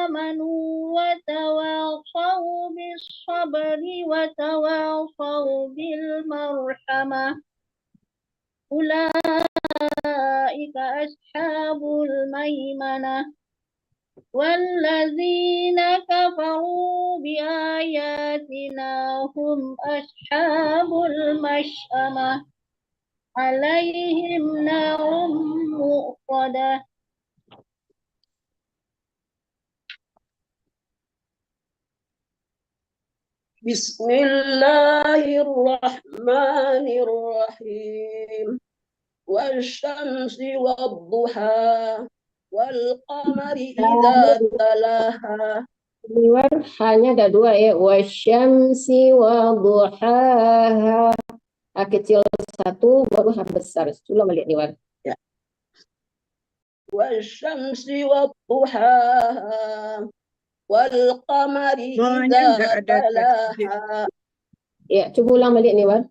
آمنوا وتواصوا بالصبر وتواصوا بالمرحمة أولئك أصحاب الميمنة. والذين كفروا بآياتنا هم أصحاب المشأمة عليهم نار مؤصدة. Bismillahirrahmanirrahim. Wasyamsi wadduha wal qamari idza talaha. Niwar hanya ada dua ya. Wasyamsi wadduhaha. Ha kecil satu baru ha besar. Coba melihat Niwar. Ya. Wasyamsi wadduhaha wal qamari idza talaha. Ya, coba ulang balik Niwar.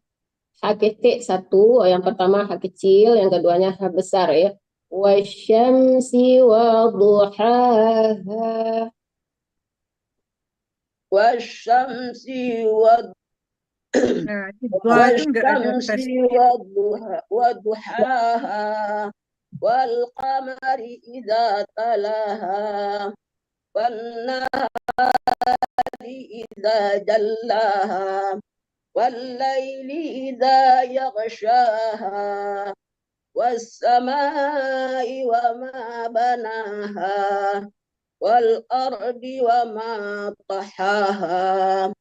Ha ketik satu, yang pertama ha kecil, yang keduanya ha besar ya. Wasyamsi wadduhaha. Wasyamsi wadduhaha wal qamari idza talaha wan nahari idza jallaha wal laili idza yaghshaha was samai wa ma banaha wal ardi wa ma tahaha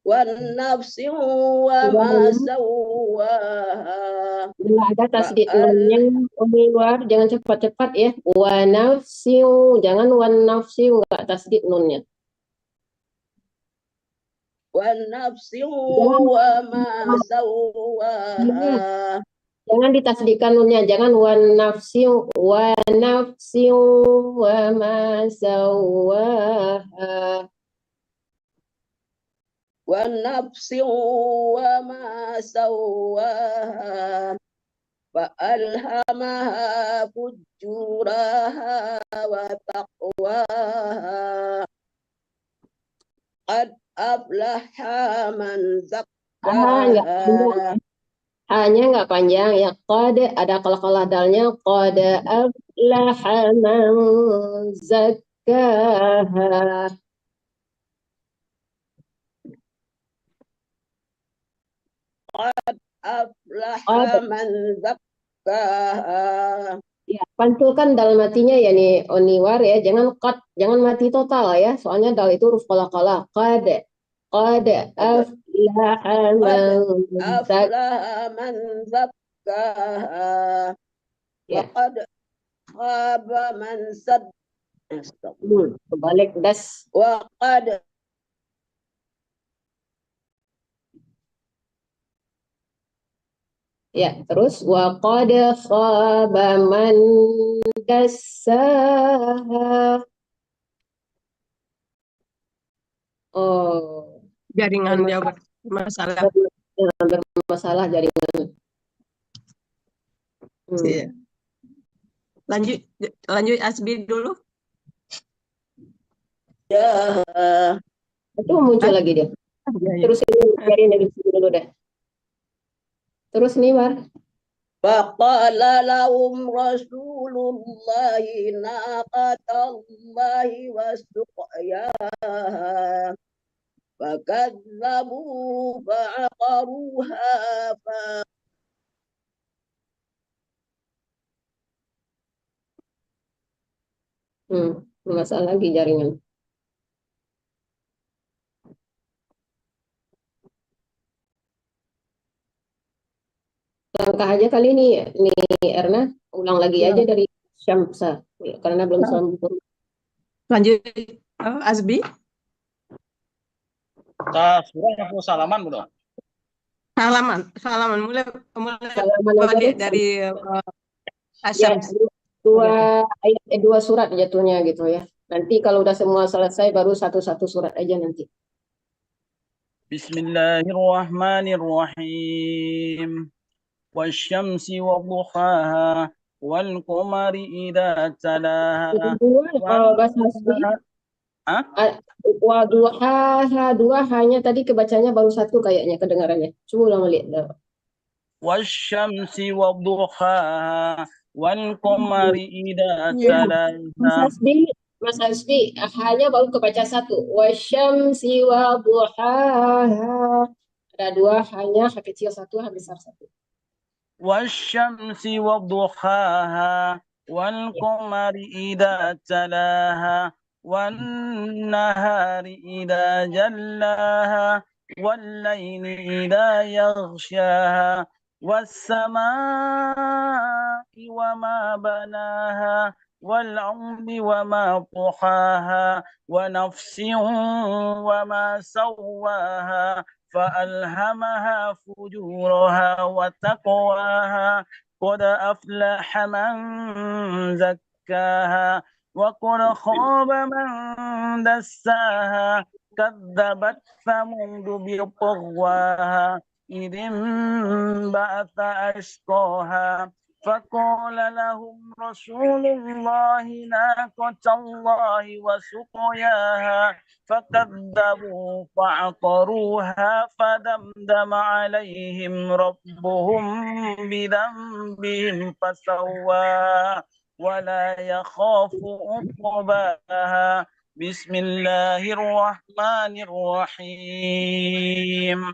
wan nafsi wa ma sawaha. Bila ada tasdid nunnya, Niwar jangan cepat-cepat ya. Wa nafsiu, jangan wan nafsiu, enggak tasdid nunnya. Wan nafsi wa ma sawaha. Jangan ditasdidkan nunnya, jangan wan nafsiu wa ma sawaha. Wan nafsi wa ma sawaha. Fa alhamaha fujuraha wa taqwaha. Qad aflaha man zakkaha. Hanya nggak panjang ya. Qad ada qalqalah dalnya. Qad aflaha man zakkaha. Qad aflaha man zakkaha. Ya, pantulkan dal matinya ya nih Niwar ya. Jangan qad, jangan mati total ya. Soalnya dal itu huruf qalqalah. Qad aflaha man zakkaha. Wa qad khaba man sad. Kebalik das. Wa qad ya, terus wa qad khaba man dassaha. Oh, Jaringan dia bermasalah. Bermasalah jaringan. Iya. Lanjut Asbi dulu. Ya. Itu muncul lagi dia. Terus ini dari sini dulu deh. Terus nih War. Faqala lahum rasulullahi naqatallahi wa suqyaha fakadzabu fa'aqaruha Masalah lagi jaringan. Langkah aja kali ini Erna, ulang lagi aja dari Syamsa karena belum sambung. Lanjut Asbi. Surah aku salaman belum? Salaman mulai dari ya, dua surat jatuhnya gitu ya. Nanti kalau udah semua selesai baru satu-satu surat aja nanti. Bismillahirrahmanirrahim. Wasyamsi wadduhaha wal qamari idza talaha. Wadduhaha dua hanya tadi kebacanya baru satu kayaknya kedengarannya. Coba ulang lihat. Wasyamsi wadduhaha wal qamari idza talaha. Mas Hasbi, hanya baru kebaca satu. Wasyamsi wadduhaha. Ada dua hanya kecil satu, besar satu. Wasyamsi wadduhaha wal qamari idza talaha wan nahari idza jallaha والليل إذا يغشاها والسماء وما بناها والأرض وما طحاها ونفس وما سواها فألهمها فجورها وتقواها قد أفلح من زكاها وقد خاب من دساها كذبت ثمود بطغواها إذ انبعث أشقاها فقال لهم رسول الله ناقة الله وسقياها فكذبوا فعقروها فدمدم عليهم ربهم بذنبهم فسواها ولا يخاف عقباها بسم الله الرحمن الرحيم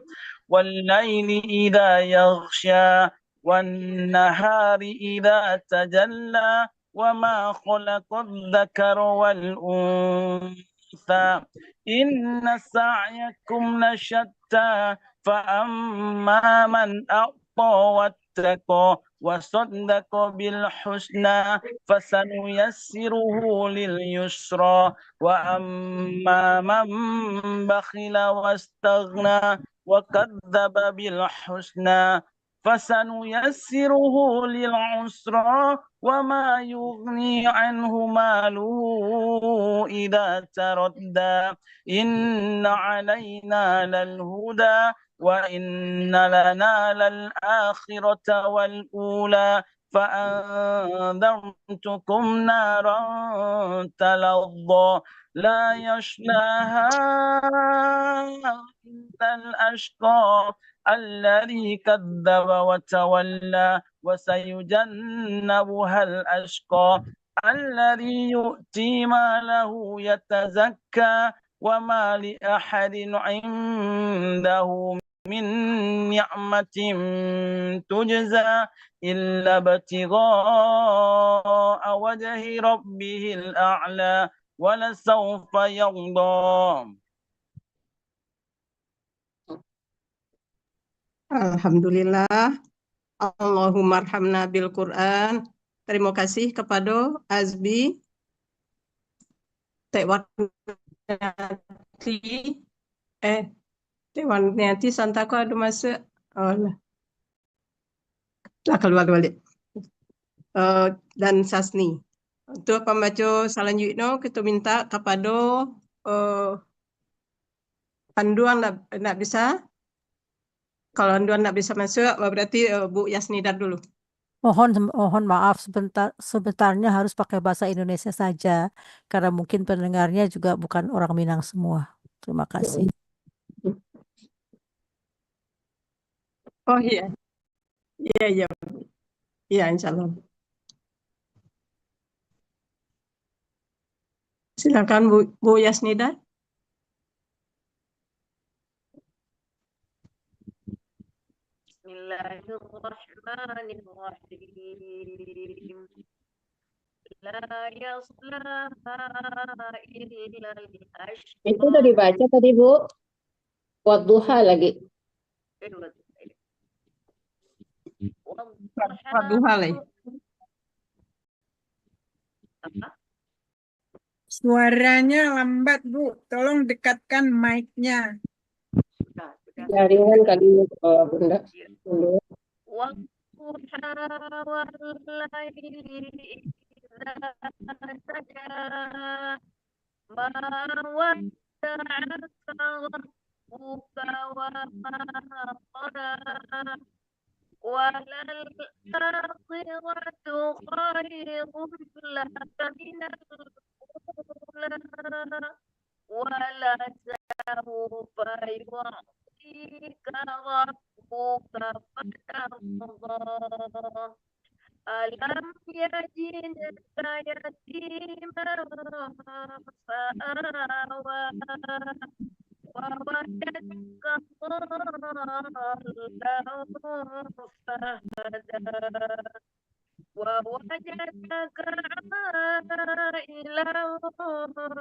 والليل إذا يغشى والنهار إذا تجلى وما خلق الذكر والأنثى إن سعيكم لشتى فأما من أعطى واتقى وصدق بالحسنى فسنيسره لليسرى وأما من بخل واستغنى وكذب بالحسنى فسنيسره للعسرى وما يغني عنه ماله إذا تردى إن علينا للهدى وإن لنا للآخرة والأولى فأنذرتكم نارا تلظى لا يصلاها إلا الأشقى الذي كذب وتولى وسيجنبها الأشقى الذي يؤتي ماله يتزكى وما لأحد عنده من نعمة تجزى إلا ابتغاء وجه ربه الأعلى ولسوف يرضى. Alhamdulillah. Allahumma arhamna bil Quran. Terima kasih kepada Azbi, Tewanti Santako ada masuk. Oh lah keluar balik. Dan Sasni. Untuk pembaca selanjutnya kita minta kepada panduan nak bisa. Kalau panduan nak bisa masuk berarti Bu Yasnidar dulu. Mohon maaf sebentarnya harus pakai bahasa Indonesia saja karena mungkin pendengarnya juga bukan orang Minang semua. Terima kasih. Oh iya. Iya. Iya, insya Allah. Silakan Bu Yasnidar. Bismillahirrahmanirrahim. La yaslaha illa al-ashqa. Itu udah dibaca tadi, Bu. Wadduha lagi. Wadduha lagi. Suaranya lambat, Bu. Tolong dekatkan mic-nya. Jaringan kali Bunda. Alam yajidka yatiman fa'awa wa wajadka dhallan fahada wa wajadaka ailan fa'aghna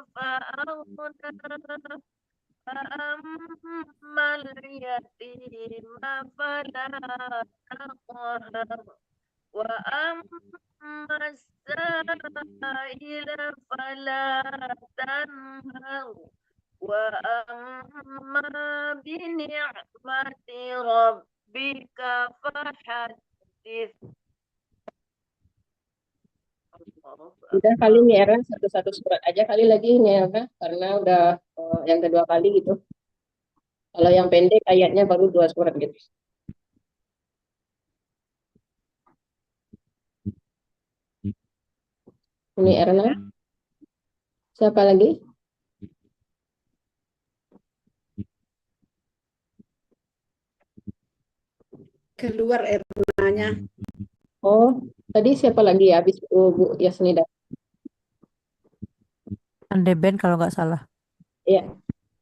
فأما اليتيم فلا تقهر وأما السائل فلا تنهر وأما بنعمة ربك فحدث. Udah kali nih Era satu-satu surat aja kali lagi nih Era karena udah yang kedua kali gitu. Kalau yang pendek ayatnya baru 2 surat gitu. Ini Erna. Siapa lagi? Keluar Ernanya. Oh, tadi siapa lagi ya? Habis Bu Yasnida. Andeben kalau nggak salah. Iya.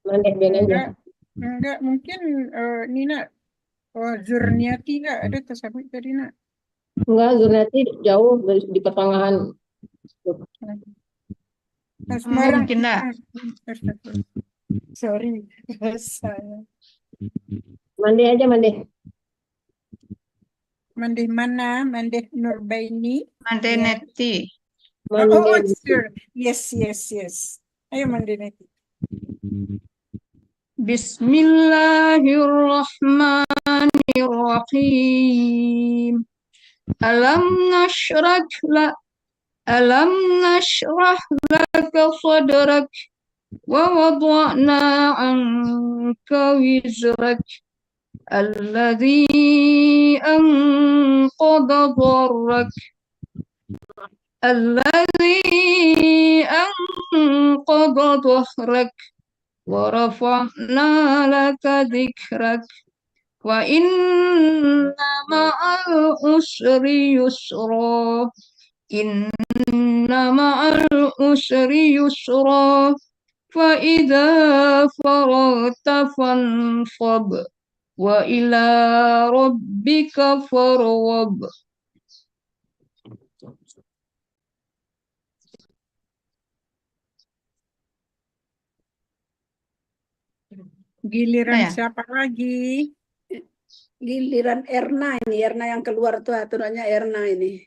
Mandeh Ben aja. Enggak mungkin Nina Zurniati enggak ada tersebut tadi nak. Enggak, Zurnati jauh di pertengahan. Semarang. Mungkin nak. Sorry, saya. Mandeh aja Mandeh. Mandeh mana? Mandeh Nurbaini. Mandeh Neti. Oh, sure. Yes. Ayo Mandeh Neti. Bismillahirrahmanirrahim. Alam nashrah laka sadrak wa wada'na anka wizrak alladhi anqadha dharrak wa rafa'na laka dhikrak wa inna ma'al usri yusra inna ma'al usri yusra fa idza faragta fansab wa ila rabbika farghab. Giliran siapa lagi? Giliran Erna ini, Erna yang keluar tuh aturannya Erna ini.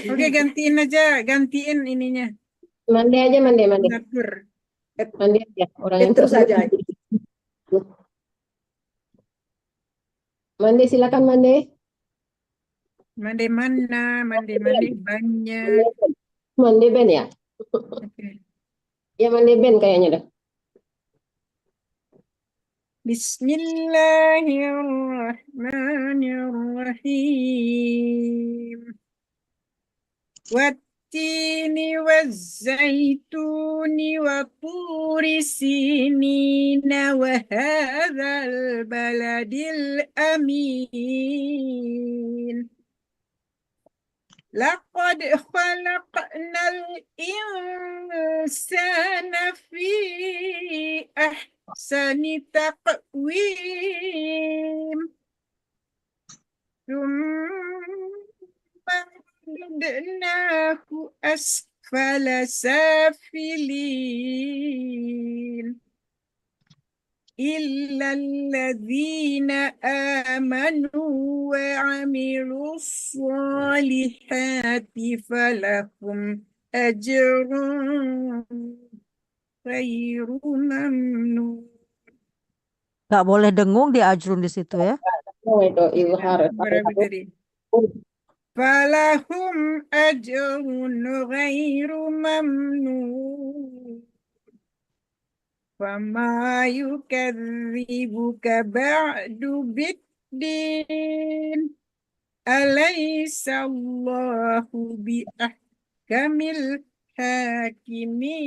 Oke, gantiin ininya. Mandeh aja Mandeh. Ngatur. Mandeh aja. Orang yang Terus aja. Mandeh silakan Mandeh. Mandeh mana? Mandeh banyak. Mandeh Ben ya? Oke. Ya Mandeh Ben kayaknya dah. Bismillahirrahmanirrahim. Wattini wazzaituni wa turi sinina wa hadzal baladil amin. Laqad khalaqnal insana fi ahsani taqwim. Thumma radadnahu asfala safilin. إلا الذين آمنوا وعملوا الصالحات فلهم أجر غير ممنون. Nggak boleh dengung di ajrun di situ ya. Itu ilhar. Falahum ajrun ghairu mamnun. Fama yukadzibuka ba'du biddin. Alaysa Allahu biahkamil hakimin.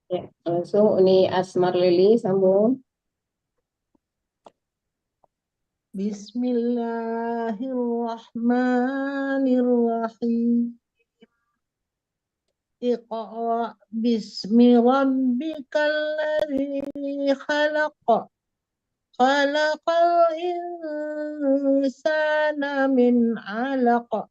Ya, langsung ini Asmar Lili sambung. Bismillahirrahmanirrahim. Iqra bismi rabbikal ladzi khalaq. Khalaqal insana min 'alaq.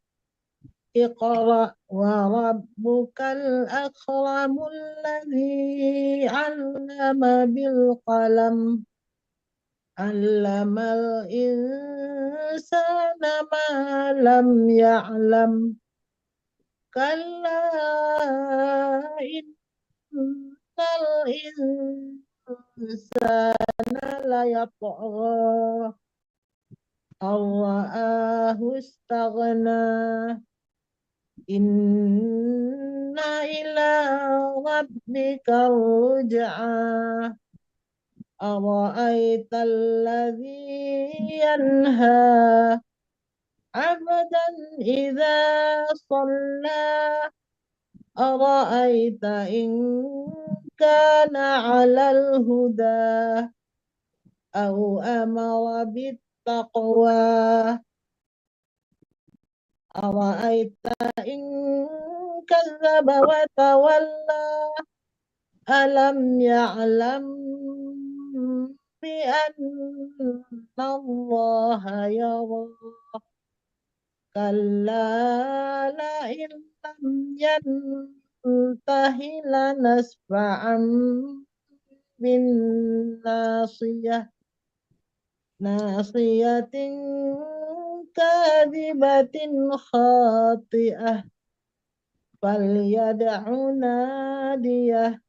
اقرأ وربك الأكرم الذي علم بالقلم علم الإنسان ما لم يعلم كلا إن الإنسان ليطغى أن رآه استغنى إن إلى ربك الرجعى أرأيت الذي ينهى عبدا إذا صلى أرأيت إن كان على الهدى أو أمر بالتقوى أرأيت إن كذب وتولى ألم يعلم بأن الله يرى كلا لئن لم ينته لنسفعا بالناصية ناصية كاذبة خاطئة فليدع ناديه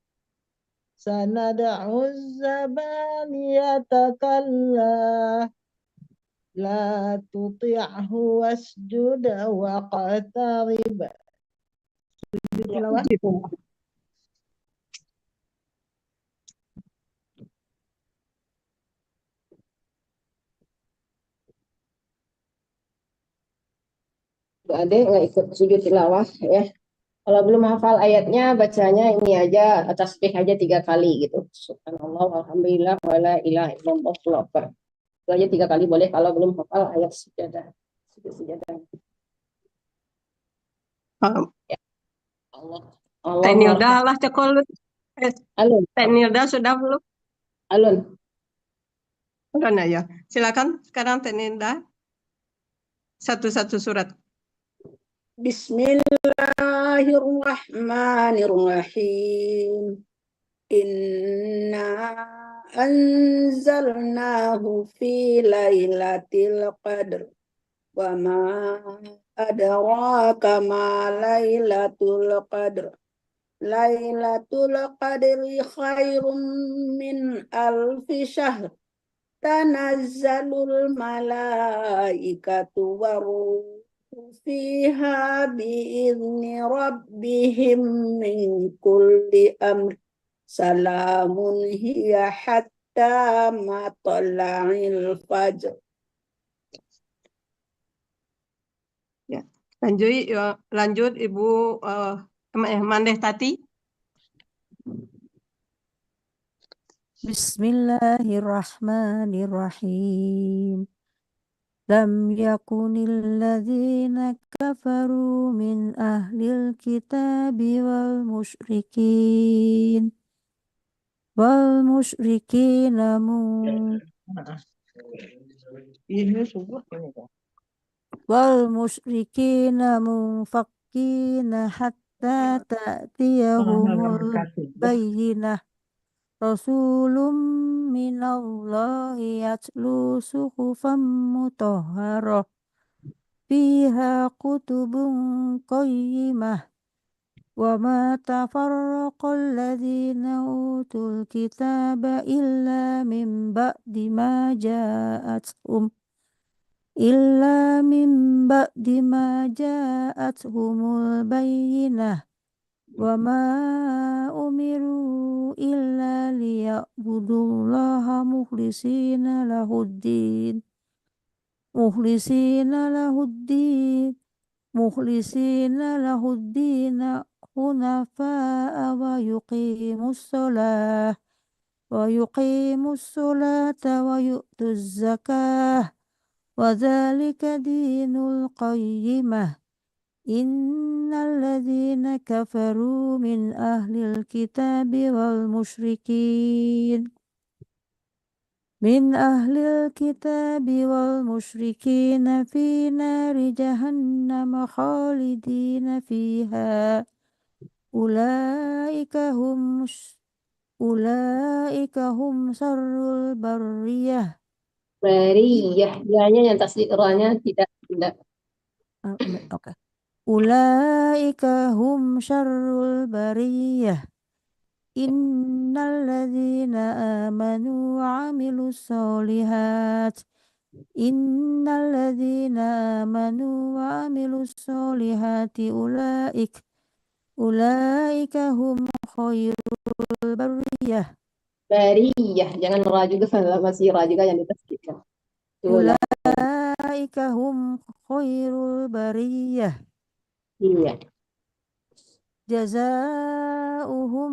سندع الزبانية كلا لا تطعه واسجد واقترب. Adek nggak ikut sujud tilawah ya. Kalau belum hafal ayatnya, bacanya ini aja, tasbih aja 3 kali gitu. Subhanallah, alhamdulillah, wala ilaha illallah, Allahu akbar. Itu aja 3 kali boleh kalau belum hafal ayat sujadah. Sujadah. Ya. Allah. Teh Nilda lah cekol. Alun. Teh Nilda sudah belum? Alun. Udah nah ya. Silakan sekarang Teh Nilda. Satu-satu surat. Bismillahirrahmanirrahim. Inna anzalnahu fi lailatul qadr. Wa ma adraka ma lailatul qadr. Lailatul qadri khairum min alfi syahr. Tanazzalul malaikatu waruh fiha bi'izni rabbihim min kulli amr. Salamun hiya hatta matla'il fajr. Ya. Lanjut Ibu Mandeh Tati. Bismillahirrahmanirrahim. Lam yakunil ladzina kafaru min ahlil kitabi wal musyrikin munfakkina hatta ta'tiyahumul bayyinah. Rasulun minallahi yatlu suhufan mutahharah fiha kutubun qayyimah wa ma tafarraqal ladzina utul kitaba illa min ba'di ma ja'athumul bayyinah wa ma umiru illa liya'budullaha mukhlisina lahuddin hunafa'a wa yuqimus salata wa yu'tuz zakah wa dzalika dinul qayyimah. Innal ladzina kafaru min ahlil kitabi wal musyrikin min ahlil kitabi wal musyrikin fi nari jahannam khalidina fiha ulaika hum syarrul bariyah. Bariyah, ya-nya yang tasdid ra-nya tidak. Oke. Ulaika hum syarrul bariyah. Innal ladzina amanu wa amilus solihat. Innal ladzina amanu wa amilus solihati ulaika hum khairul bariyah. Bariyah, jangan ra juga, masih ra juga yang ditasdidkan. Ulaika hum khairul bariyah. Iya. Jazaohum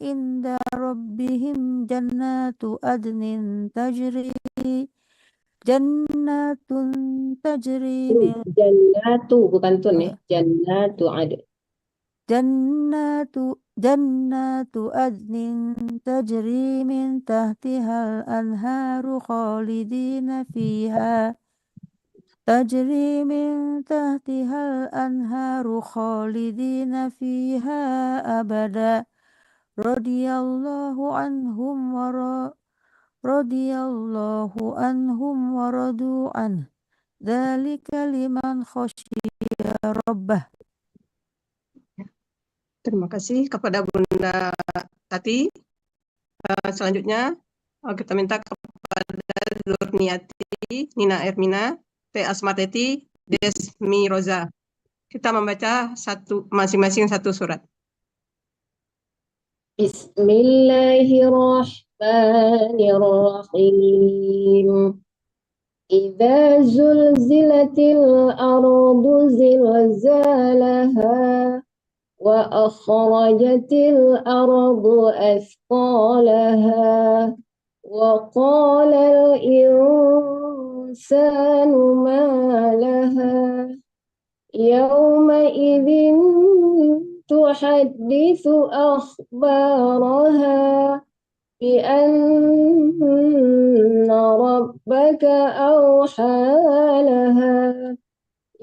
inda rabbihim jannatu adnin tajri jannatun tajri min Jannatu bukan tun ya. Jannatu adn. jannatu adnin tajri min tahtihal anharu khalidina fiha tajri min tahtihal anharu khalidina fiha abada radiyallahu anhum wa radu an dzalika liman khasyiya rabbah. Terima kasih kepada Bunda Tati. Selanjutnya kita minta kepada Zurniati, Nina Ermina, T. Asmateti, Desmi Roza. Kita membaca masing-masing satu surat. Bismillahirrahmanirrahim. Idza zulzilatil ardu zilzalaha wa akhrajatil ardu athqalaha wa qala al insanu ma laha yawma idzin tuhadditsu akhbaraha bi anna rabbaka awha laha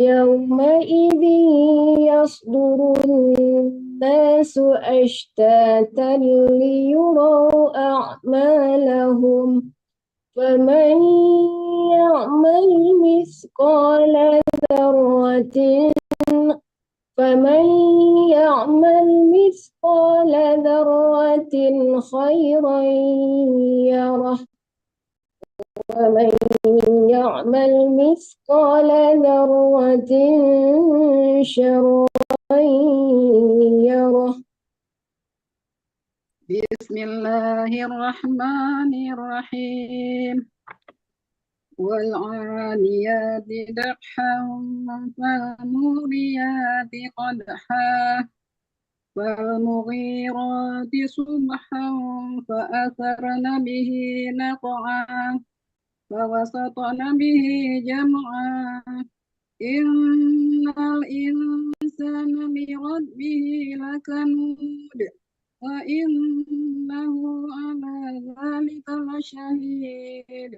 yawma idzin yasdurun nasu ashtatan liyuraw a'malahum faman ya'mal mithqala dzarratin فمن يعمل مثقال ذرة خيرا يره ومن يعمل مثقال ذرة شرا يره. Bismillahirrahmanirrahim. والعاديات ضبحا فالموريات قدحا فالمغيرات صبحا فأثرن به نقعا فوسطن به جمعا إن الإنسان لربه لكنود وإنه على ذلك لشهيد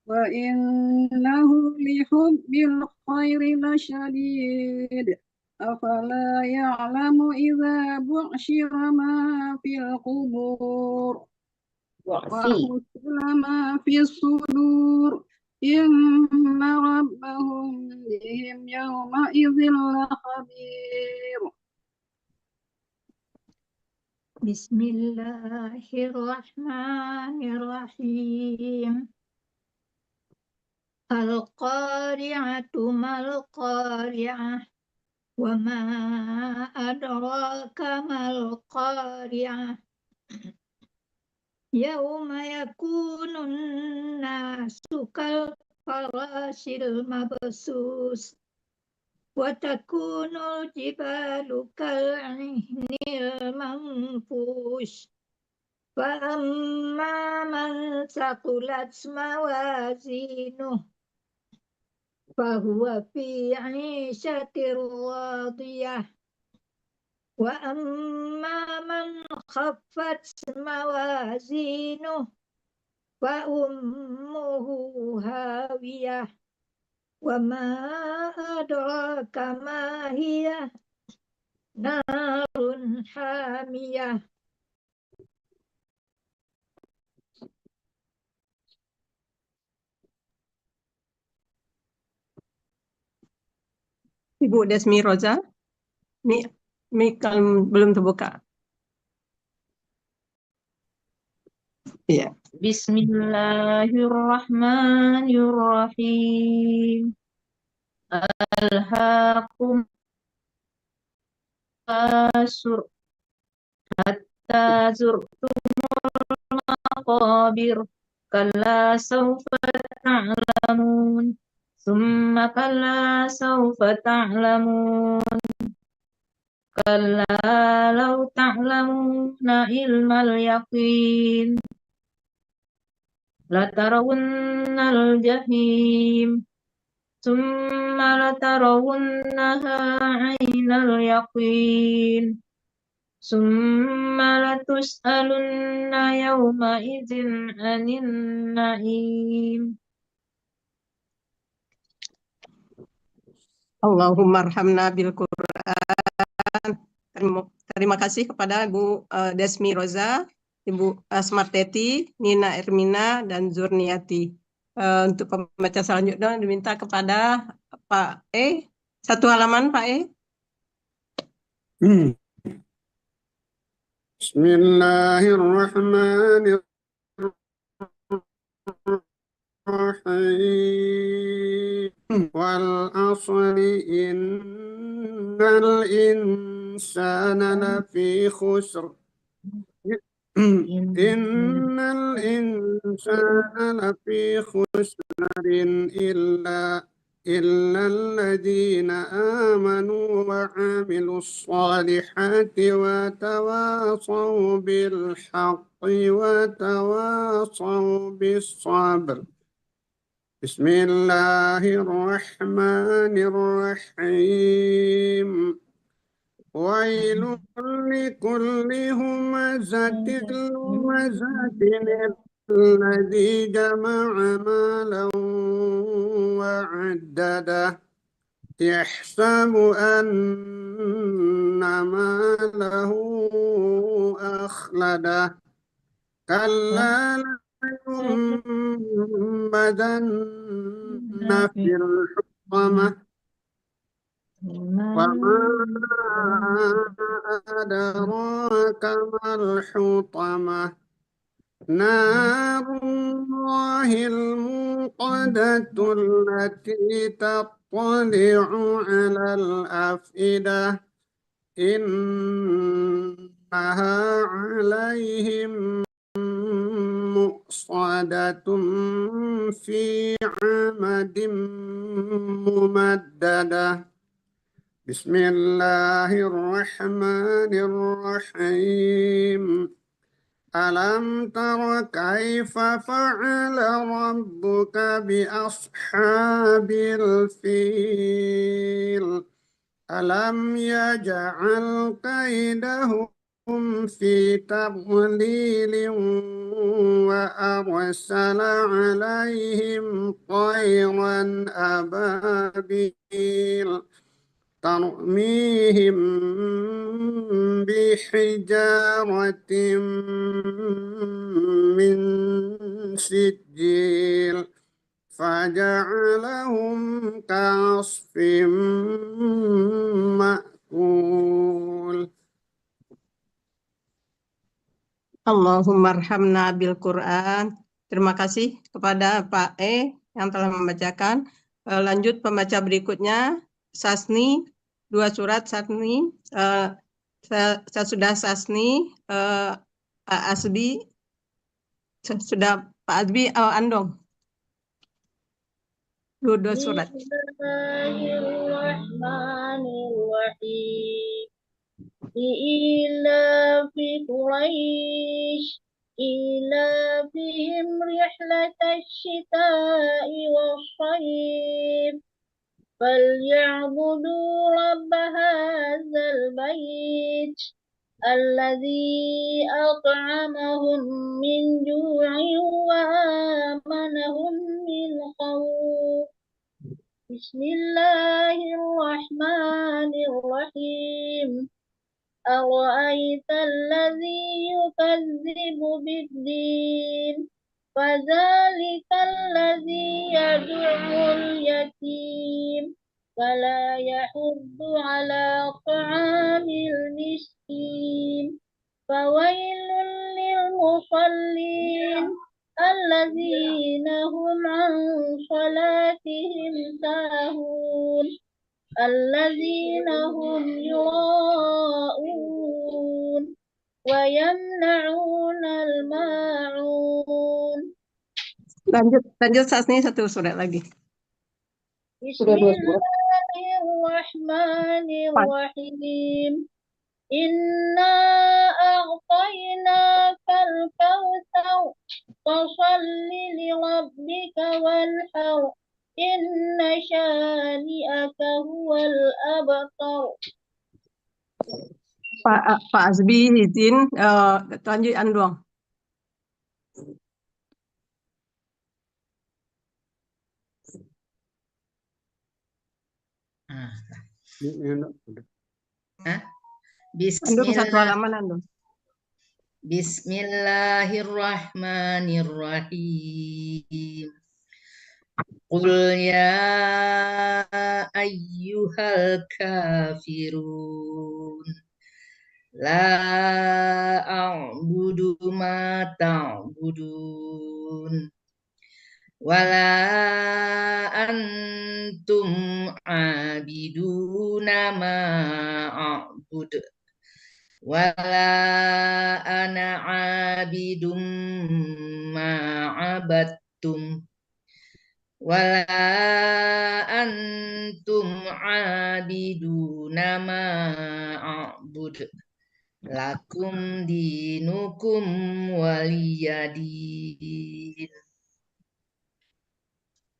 وإنه لحب الخير لشديد أفلا يعلم إذا بعشر ما في القبور وحصل ما في الصدور إن ربهم بهم يومئذ لخبير. Bismillahirrahmanirrahim. Al-qari'atu mal-qari'ah wa ma adraka mal-qari'ah yauma yakunun nasu kal farashil mabsus wa takunul jibalu kal-ihnil manfush fa amma man saqulat mawazinuh fahuwa fi 'ishatir radiyah wa amma man khaffat mawazinuh فأمه هاوية وما أدراك ما هي نار حامية. Ibu Desmi Roza, mic belum terbuka. Iya. Bismillahirrahmanirrahim. Alhaakum tasur hatta zurtumul maqabir kalla sawfa ta'lamun summa kalla sawfa ta'lamun kalla law ta'lamuna ilmal yaqin latarawunnal jahim summa latarawunnaha 'ainal yaqin summa latus'alunna yawma idzin 'anin na'im. Allahumma arhamna bil Quran. Terima kasih kepada Ibu Desmi Roza, Ibu Asmarteti, Nina Ermina, dan Zurniati. Untuk pembaca selanjutnya diminta kepada Pak E. Satu halaman Pak E. Bismillahirrahmanirrahim. Wal asri innal insana lafi khusr. Innal insana lafi khusrin illa الذين آمنوا وعملوا الصالحات وتواصوا بالحق وتواصوا بالصبر. بسم الله الرحمن الرحيم. ويل لكل همزة لمزة الذي جمع مالا وعدده يحسب أن ماله أخلده كلا لينبذن في الحطمة وما أدراك ما الحطمة نار الله الموقدة التي تطلع على الأفئدة إنها عليهم مؤصدة في عمد ممددة. بسم الله الرحمن الرحيم. ألم تر كيف فعل ربك بأصحاب الفيل ألم يجعل كيدهم في تضليل وأرسل عليهم طيرا أبابيل ترميهم بحجارة من سجيل فجعلهم كعصف مأكول. Allahumma arhamna bil Quran. Terima kasih kepada Pak E yang telah membacakan. Lanjut pembaca berikutnya, Sasni, 2 surat Sasni. Saya sudah Sasni, Pak Asbi, sudah Pak Asbi, Andong. 2 surat. Bismillahirrahmanirrahim. إيلاف قريش إيلافهم رحلة الشتاء والصيف فليعبدوا رب هذا البيت الذي أطعمهم من جوع Bismillahirrahmanirrahim. أرأيت الذي يكذب بالدين فذلك الذي يدعو اليتيم ولا يحض على طعام المسكين فويل للمصلين الذين هم عن صلاتهم ساهون الذين هم يراءون ويمنعون الماعون. Lanjut Sasni satu surat lagi. Bismillahirrahmanirrahim. Inna a'tainakal kautsar fasalli li rabbika wanhar. Inna syani'aka huwal abtar. Pak Azbi izin lanjut Anduang. Anduang satu halaman Anduang. Bismillahirrahmanirrahim. Qul ya ayyuhal kafirun la a'budu ma ta'budun wala antum abiduna ma a'bud wala ana abidum ma abattum wala antum abiduna ma a'bud lakum dinukum waliyadin.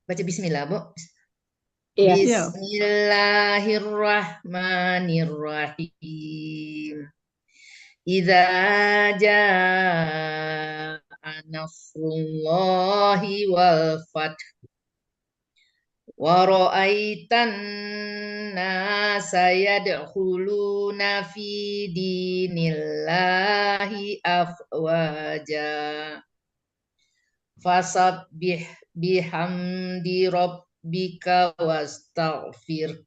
Baca bismillah, Bu. Iya. Bismillahirrahmanirrahim. Idza jaa nasrullahi wal fath wa ra'aitan nasa yadkhuluna fi dinillahi afwaja fasabbih bihamdi rabbika wastaghfir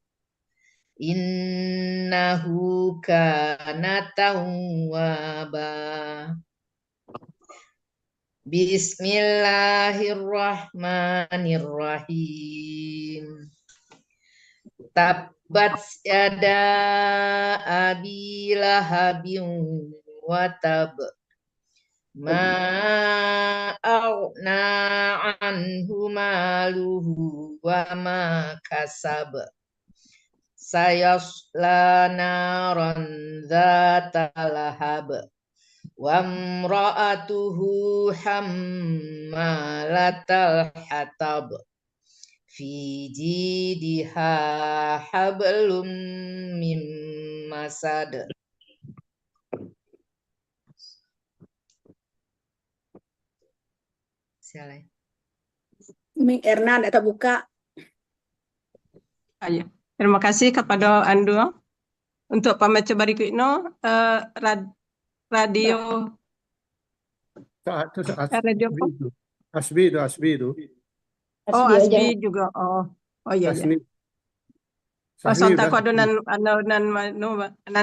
innahu kana tawwaba. Bismillahirrahmanirrahim. Tabbat yada abi lahabin wa tab. Ma aghna anhu maluhu wa ma kasab. Sayasla naran dzata lahab. Wa imra'atuhu hammalatal hatab fi jidiha hablum mim masad. Siapa? Ming Erna ada buka. Ayo. Terima kasih kepada Anduang. Untuk pembaca berikutnya radio radio Asbi itu. Oh, Asbi juga. Oh iya ya. Oh, sontak kode nan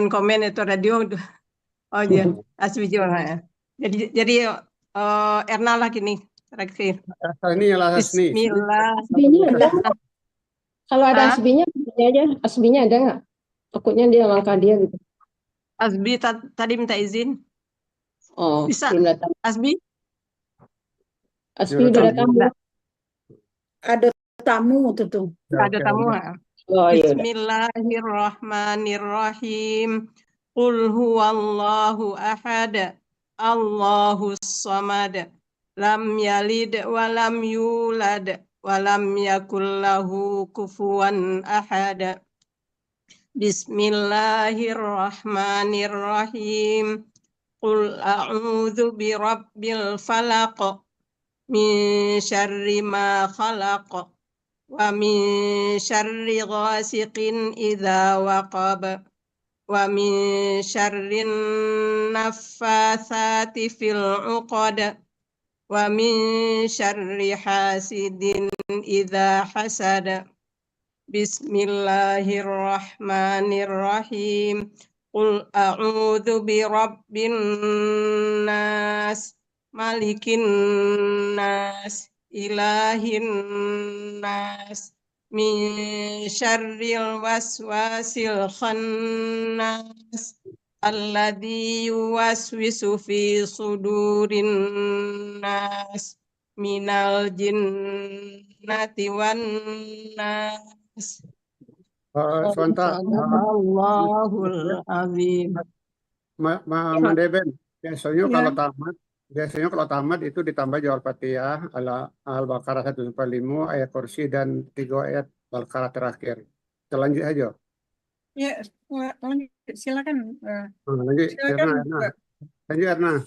komen itu radio. Oh iya, Asbi juga ya. Jadi Erna lagi nih terakhir. Bismillah. Kalau ada asbinya aja. Asbinya ada nggak? Takutnya dia langkah dia gitu. Asbi tadi minta izin. Oh, bisa. Asbi? Asbi udah datang. Ada tamu tuh. Ada tamu. Oh, Bismillahirrahmanirrahim. Qul huwallahu ahad. Allahus samad. Lam yalid wa lam yulad wa lam yakul lahu kufuwan ahad. Bismillahirrahmanirrahim. Qul a'udzu birabbil falaq min syarri ma khalaq wa min syarri ghasiqin idza waqab wa min syarrin naffatsati fil 'uqad wa min syarri hasidin idza hasad. Bismillahirrahmanirrahim. Qul a'udzu birabbin nas, malikin nas, ilahin nas, min syarril waswasil khannas, alladzi yuwaswisu fi sudurin nas, minal jinnati wan nas. Sebentar, Allahul azim. Mandeben. Biasanya kalau tamat itu ditambah jawab Fatihah, Al-Baqarah 1-5, ayat kursi dan 3 ayat Al-Baqarah terakhir. Lanjut aja. Ya, lanjut. Silakan. Lanjut, Silakan. Erna. Lanjut, Erna.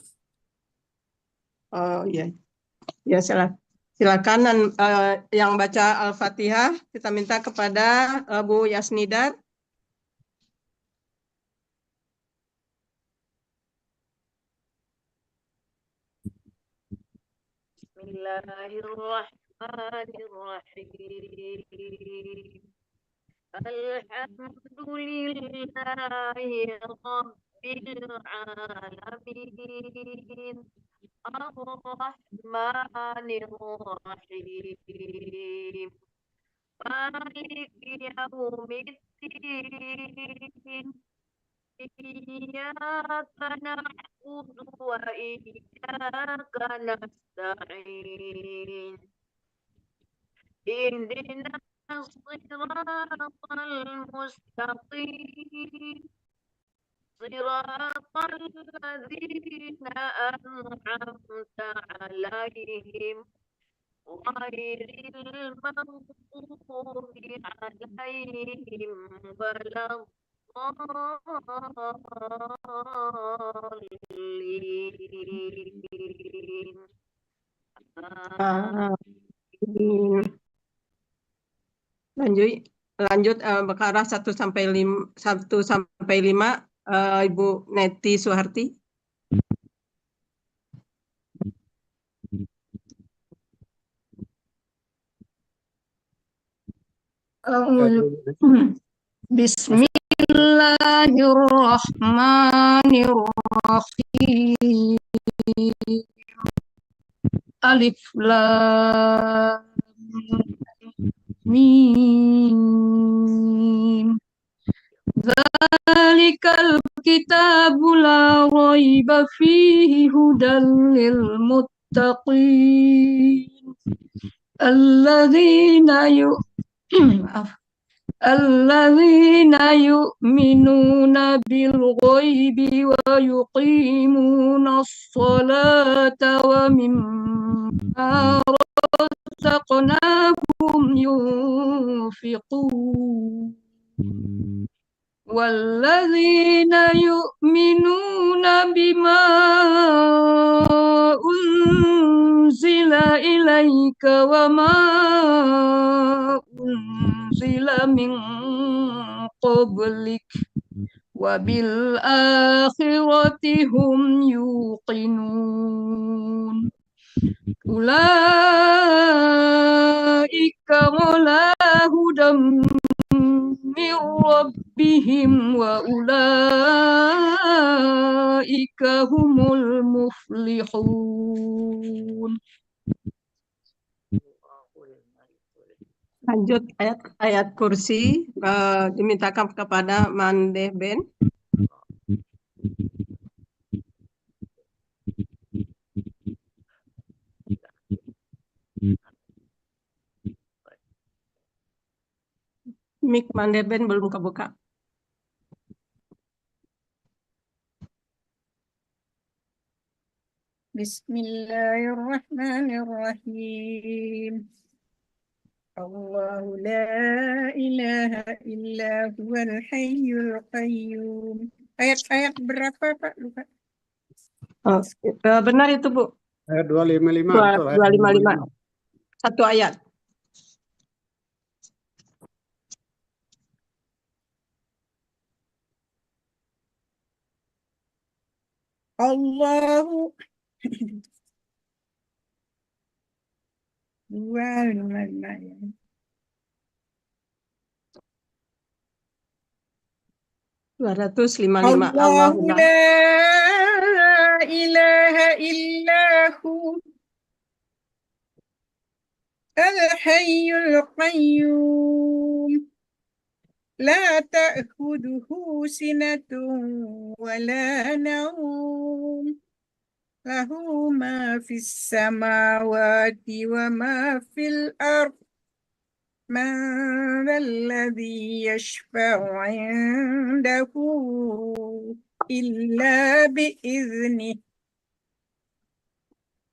Oh iya, ya silakan yang baca Al-Fatihah kita minta kepada Bu Yasnidar. Bismillahirrahmanirrahim. Alhamdulillahi Rabbil Alamin. Ar-Rahmanir-Rahim. Maliki yaumiddin. Iyyaka na'budu wa iyyaka nasta'in. Ihdinas siratal mustaqim. Siratal ladzina an'amta 'alaihim ghairil maghdubi 'alaihim waladdallin. Lanjut Baqarah 1-5 Ibu Neti Suharti. Bismillahirrahmanirrahim. Alif Lam Mim. Zalikal kitabu la raiba fihi hudan lil muttaqin. الذين يؤمنون بالغيب ويقيمون الصلاة ومما رزقناهم ينفقون والذين يؤمنون بما أنزل إليك وما أنزل من قبلك وبالآخرة هم يوقنون أولئك على هدى من ربهم وأولئك هم المفلحون. Lanjut ayat kursi dimintakan kepada Mandeben. Mik Mandeben belum kebuka. Bismillahirrahmanirrahim. Allahu la ilaha illa huwal hayyul qayyum. Ayat berapa Pak? Lupa. Benar itu Bu. Ayat 255. 255. Satu ayat. Allahu dua lima ya. $255 Allahu Allahu la ilaha illahu al-hayyul qayyum la ta'khudhuhu sinatun wa la nawm lahu ma fis samawati wa ma fil ardh من ذا الذي يشفع عنده إلا بإذنه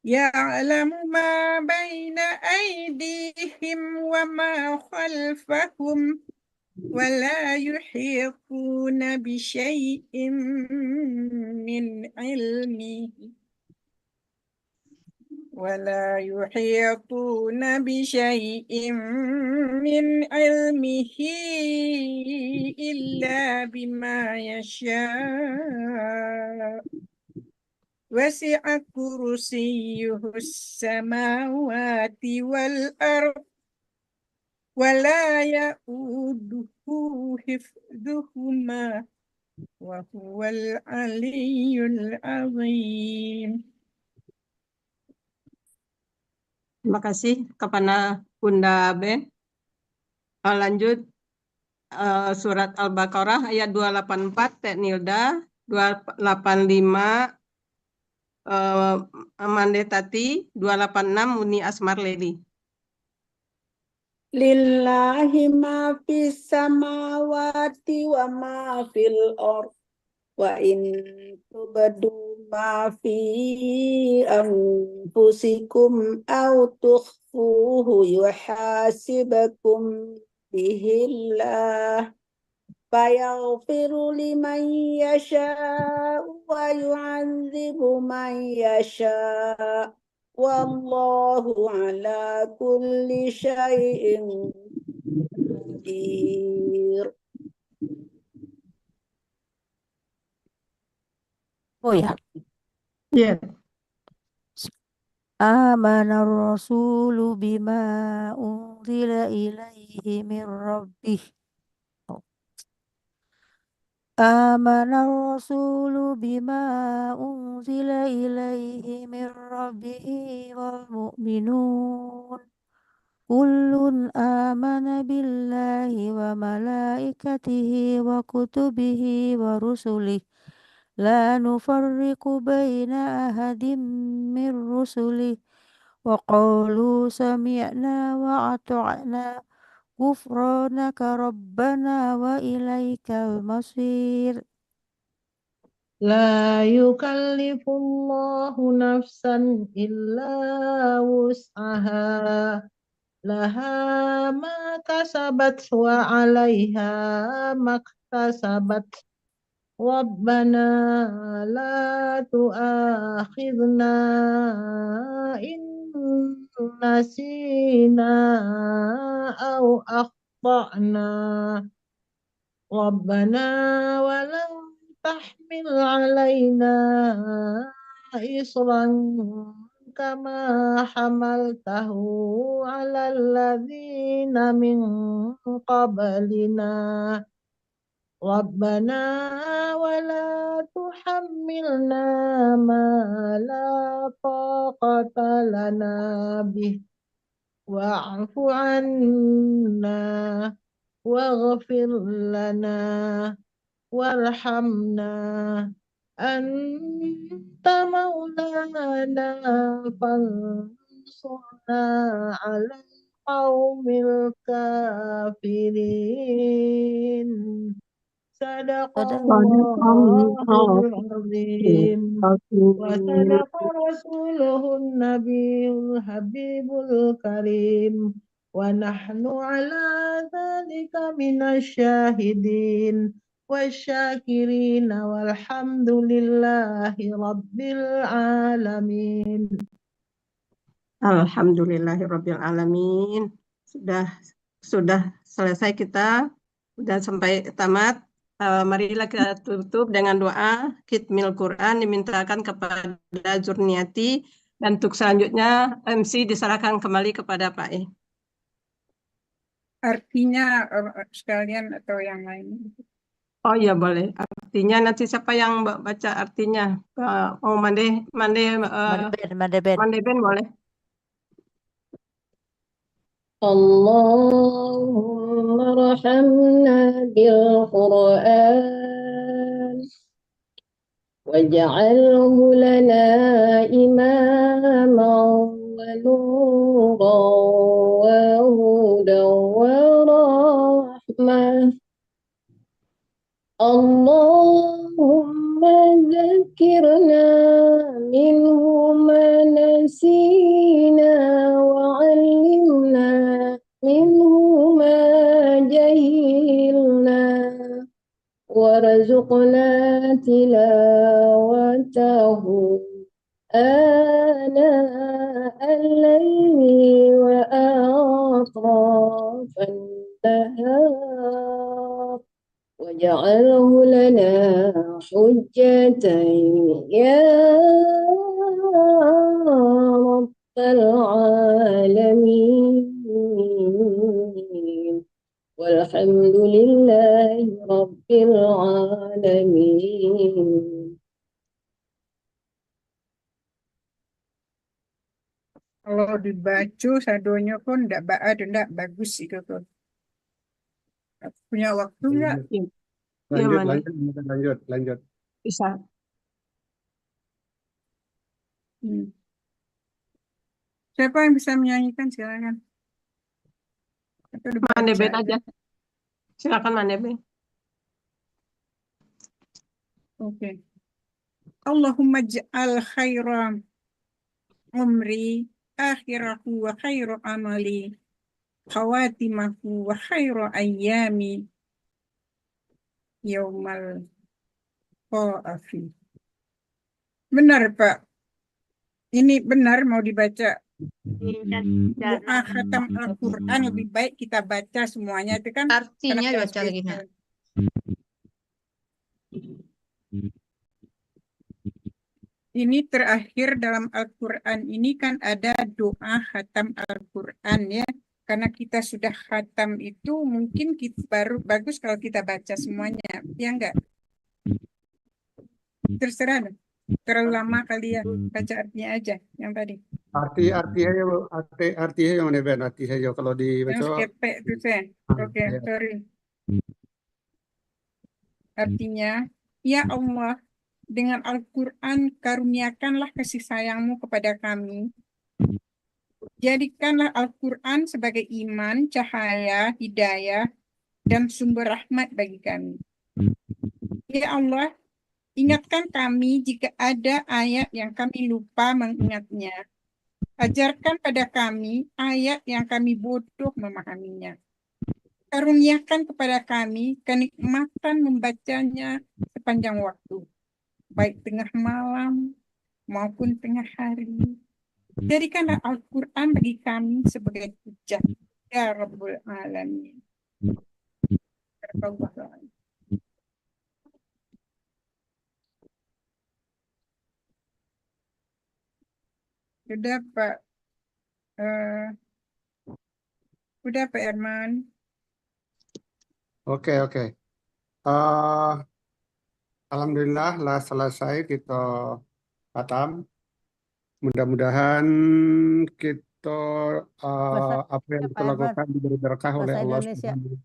يعلم ما بين أيديهم وما خلفهم ولا يحيطون بشيء من علمه ولا يحيطون بشيء من علمه إلا بما يشاء وسع كرسيه السماوات والأرض ولا يؤوده حفظهما وهو العلي العظيم. Terima kasih kepada Bunda Ben. Lanjut surat Al-Baqarah ayat 284 Teh Nilda, 285 Amande Tati, 286 Uni Asmar Leli. Lillahi ma fis samawati wa ma fil ardh wa in tubdu ma fi anfusikum aw tukhfuhu yuhasibakum bihillah fayaghfiru liman yasha'u wa yu'adzibu man yasha'u wallahu ala kulli syai'in qadir. Oh ya. Iya. Amanar rasulu bima unzila ilaihi min rabbih. Amanar rasulu bima unzila ilaihi min rabbihi wal mu'minun. Kullun amana billahi wa malaikatihi wa kutubihi wa rusulihi. لا نفرق بين أحد من رسله وقالوا سمعنا وأطعنا غفرانك ربنا وإليك المصير. لا يكلف الله نفسا إلا وسعها لها ما كسبت وعليها ما اكتسبت ربنا لا تؤاخذنا إن نسينا أو أخطأنا ربنا ولا تحمل علينا إصرا كما حملته على الذين من قبلنا ربنا ولا تحملنا ما لا طاقة لنا به واعف عنا واغفر لنا وارحمنا أنت مولانا فانصرنا على القوم الكافرين. صدق الله العظيم وصدق رسوله النبي الحبيب الكريم ونحن على ذلك من الشاهدين والشاكرين والحمد لله رب العالمين. Alhamdulillahirabbil alamin. Sudah selesai kita, sudah sampai tamat. Marilah kita tutup dengan doa khitmil Quran dimintakan kepada Zurniati, dan untuk selanjutnya MC diserahkan kembali kepada Pak E. Artinya sekalian atau yang lain. Oh iya boleh. Artinya nanti siapa yang baca artinya? Oh Mande Ben boleh. Allahumma rahamna bil Qur'an waj'alhu lana imaman wa nuran wa hudan wa rahmah. Allahumma zakirna minhu ma nasina wa 'allimna minhu ma jahilna warzuqna tilawatahu ana al-layli wa atrafan nahar waj'alhu lana hujjatan ya rabbal alamin. Walhamdulillahi rabbil alamin. Kalau dibaca sadonya pun enggak bagus itu tuh. Punya waktu enggak? Lanjut. Bisa. Siapa yang bisa menyanyikan silakan. Mande Ben aja. Silakan Mande Ben. Oke. Allahumma ja'al khairan umri akhirahu wa khairu amali khawatimahu wa khairu ayyami yaumal qa'afi. Benar Pak. Ini benar mau dibaca. Doa khatam Al-Quran lebih baik kita baca semuanya itu kan. Artinya baca lagi nak. Ini terakhir dalam Al-Quran ini kan ada doa khatam Al-Quran ya. Karena kita sudah khatam itu mungkin baru bagus kalau kita baca semuanya. Ya enggak? Terserah. Terlalu lama kali ya. Baca artinya aja yang tadi. Artinya yang mana Ben? Artinya kalau dibaca. Yang skepek itu saya. Oke, sorry. Artinya, ya Allah, dengan Al-Quran karuniakanlah kasih sayangmu kepada kami. Jadikanlah Al-Quran sebagai iman, cahaya, hidayah, dan sumber rahmat bagi kami. Ya Allah, ingatkan kami jika ada ayat yang kami lupa mengingatnya. Ajarkan pada kami ayat yang kami bodoh memahaminya. Karuniakan kepada kami kenikmatan membacanya sepanjang waktu, baik tengah malam maupun tengah hari. Jadikanlah Al-Quran bagi kami sebagai hujah. Ya Rabbul Alamin. Sudah Pak. Sudah Pak Herman. Oke. Alhamdulillah lah selesai kita khatam. Mudah-mudahan kita apa yang kita lakukan diberi berkah oleh Allah Subhanahu.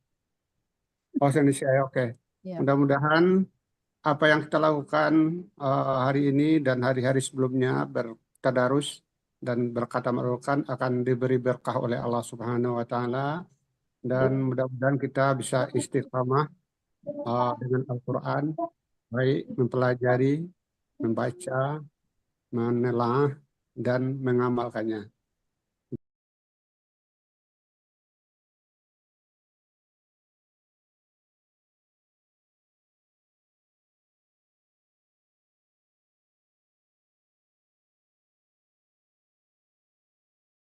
Bahasa Indonesia ya, oke. Mudah-mudahan apa yang kita lakukan hari ini dan hari-hari sebelumnya bertadarus dan berkhatam Al-Quran akan diberi berkah oleh Allah Subhanahu wa taala, dan mudah-mudahan kita bisa istiqamah dengan Al-Quran, baik mempelajari, membaca, menelaah dan mengamalkannya.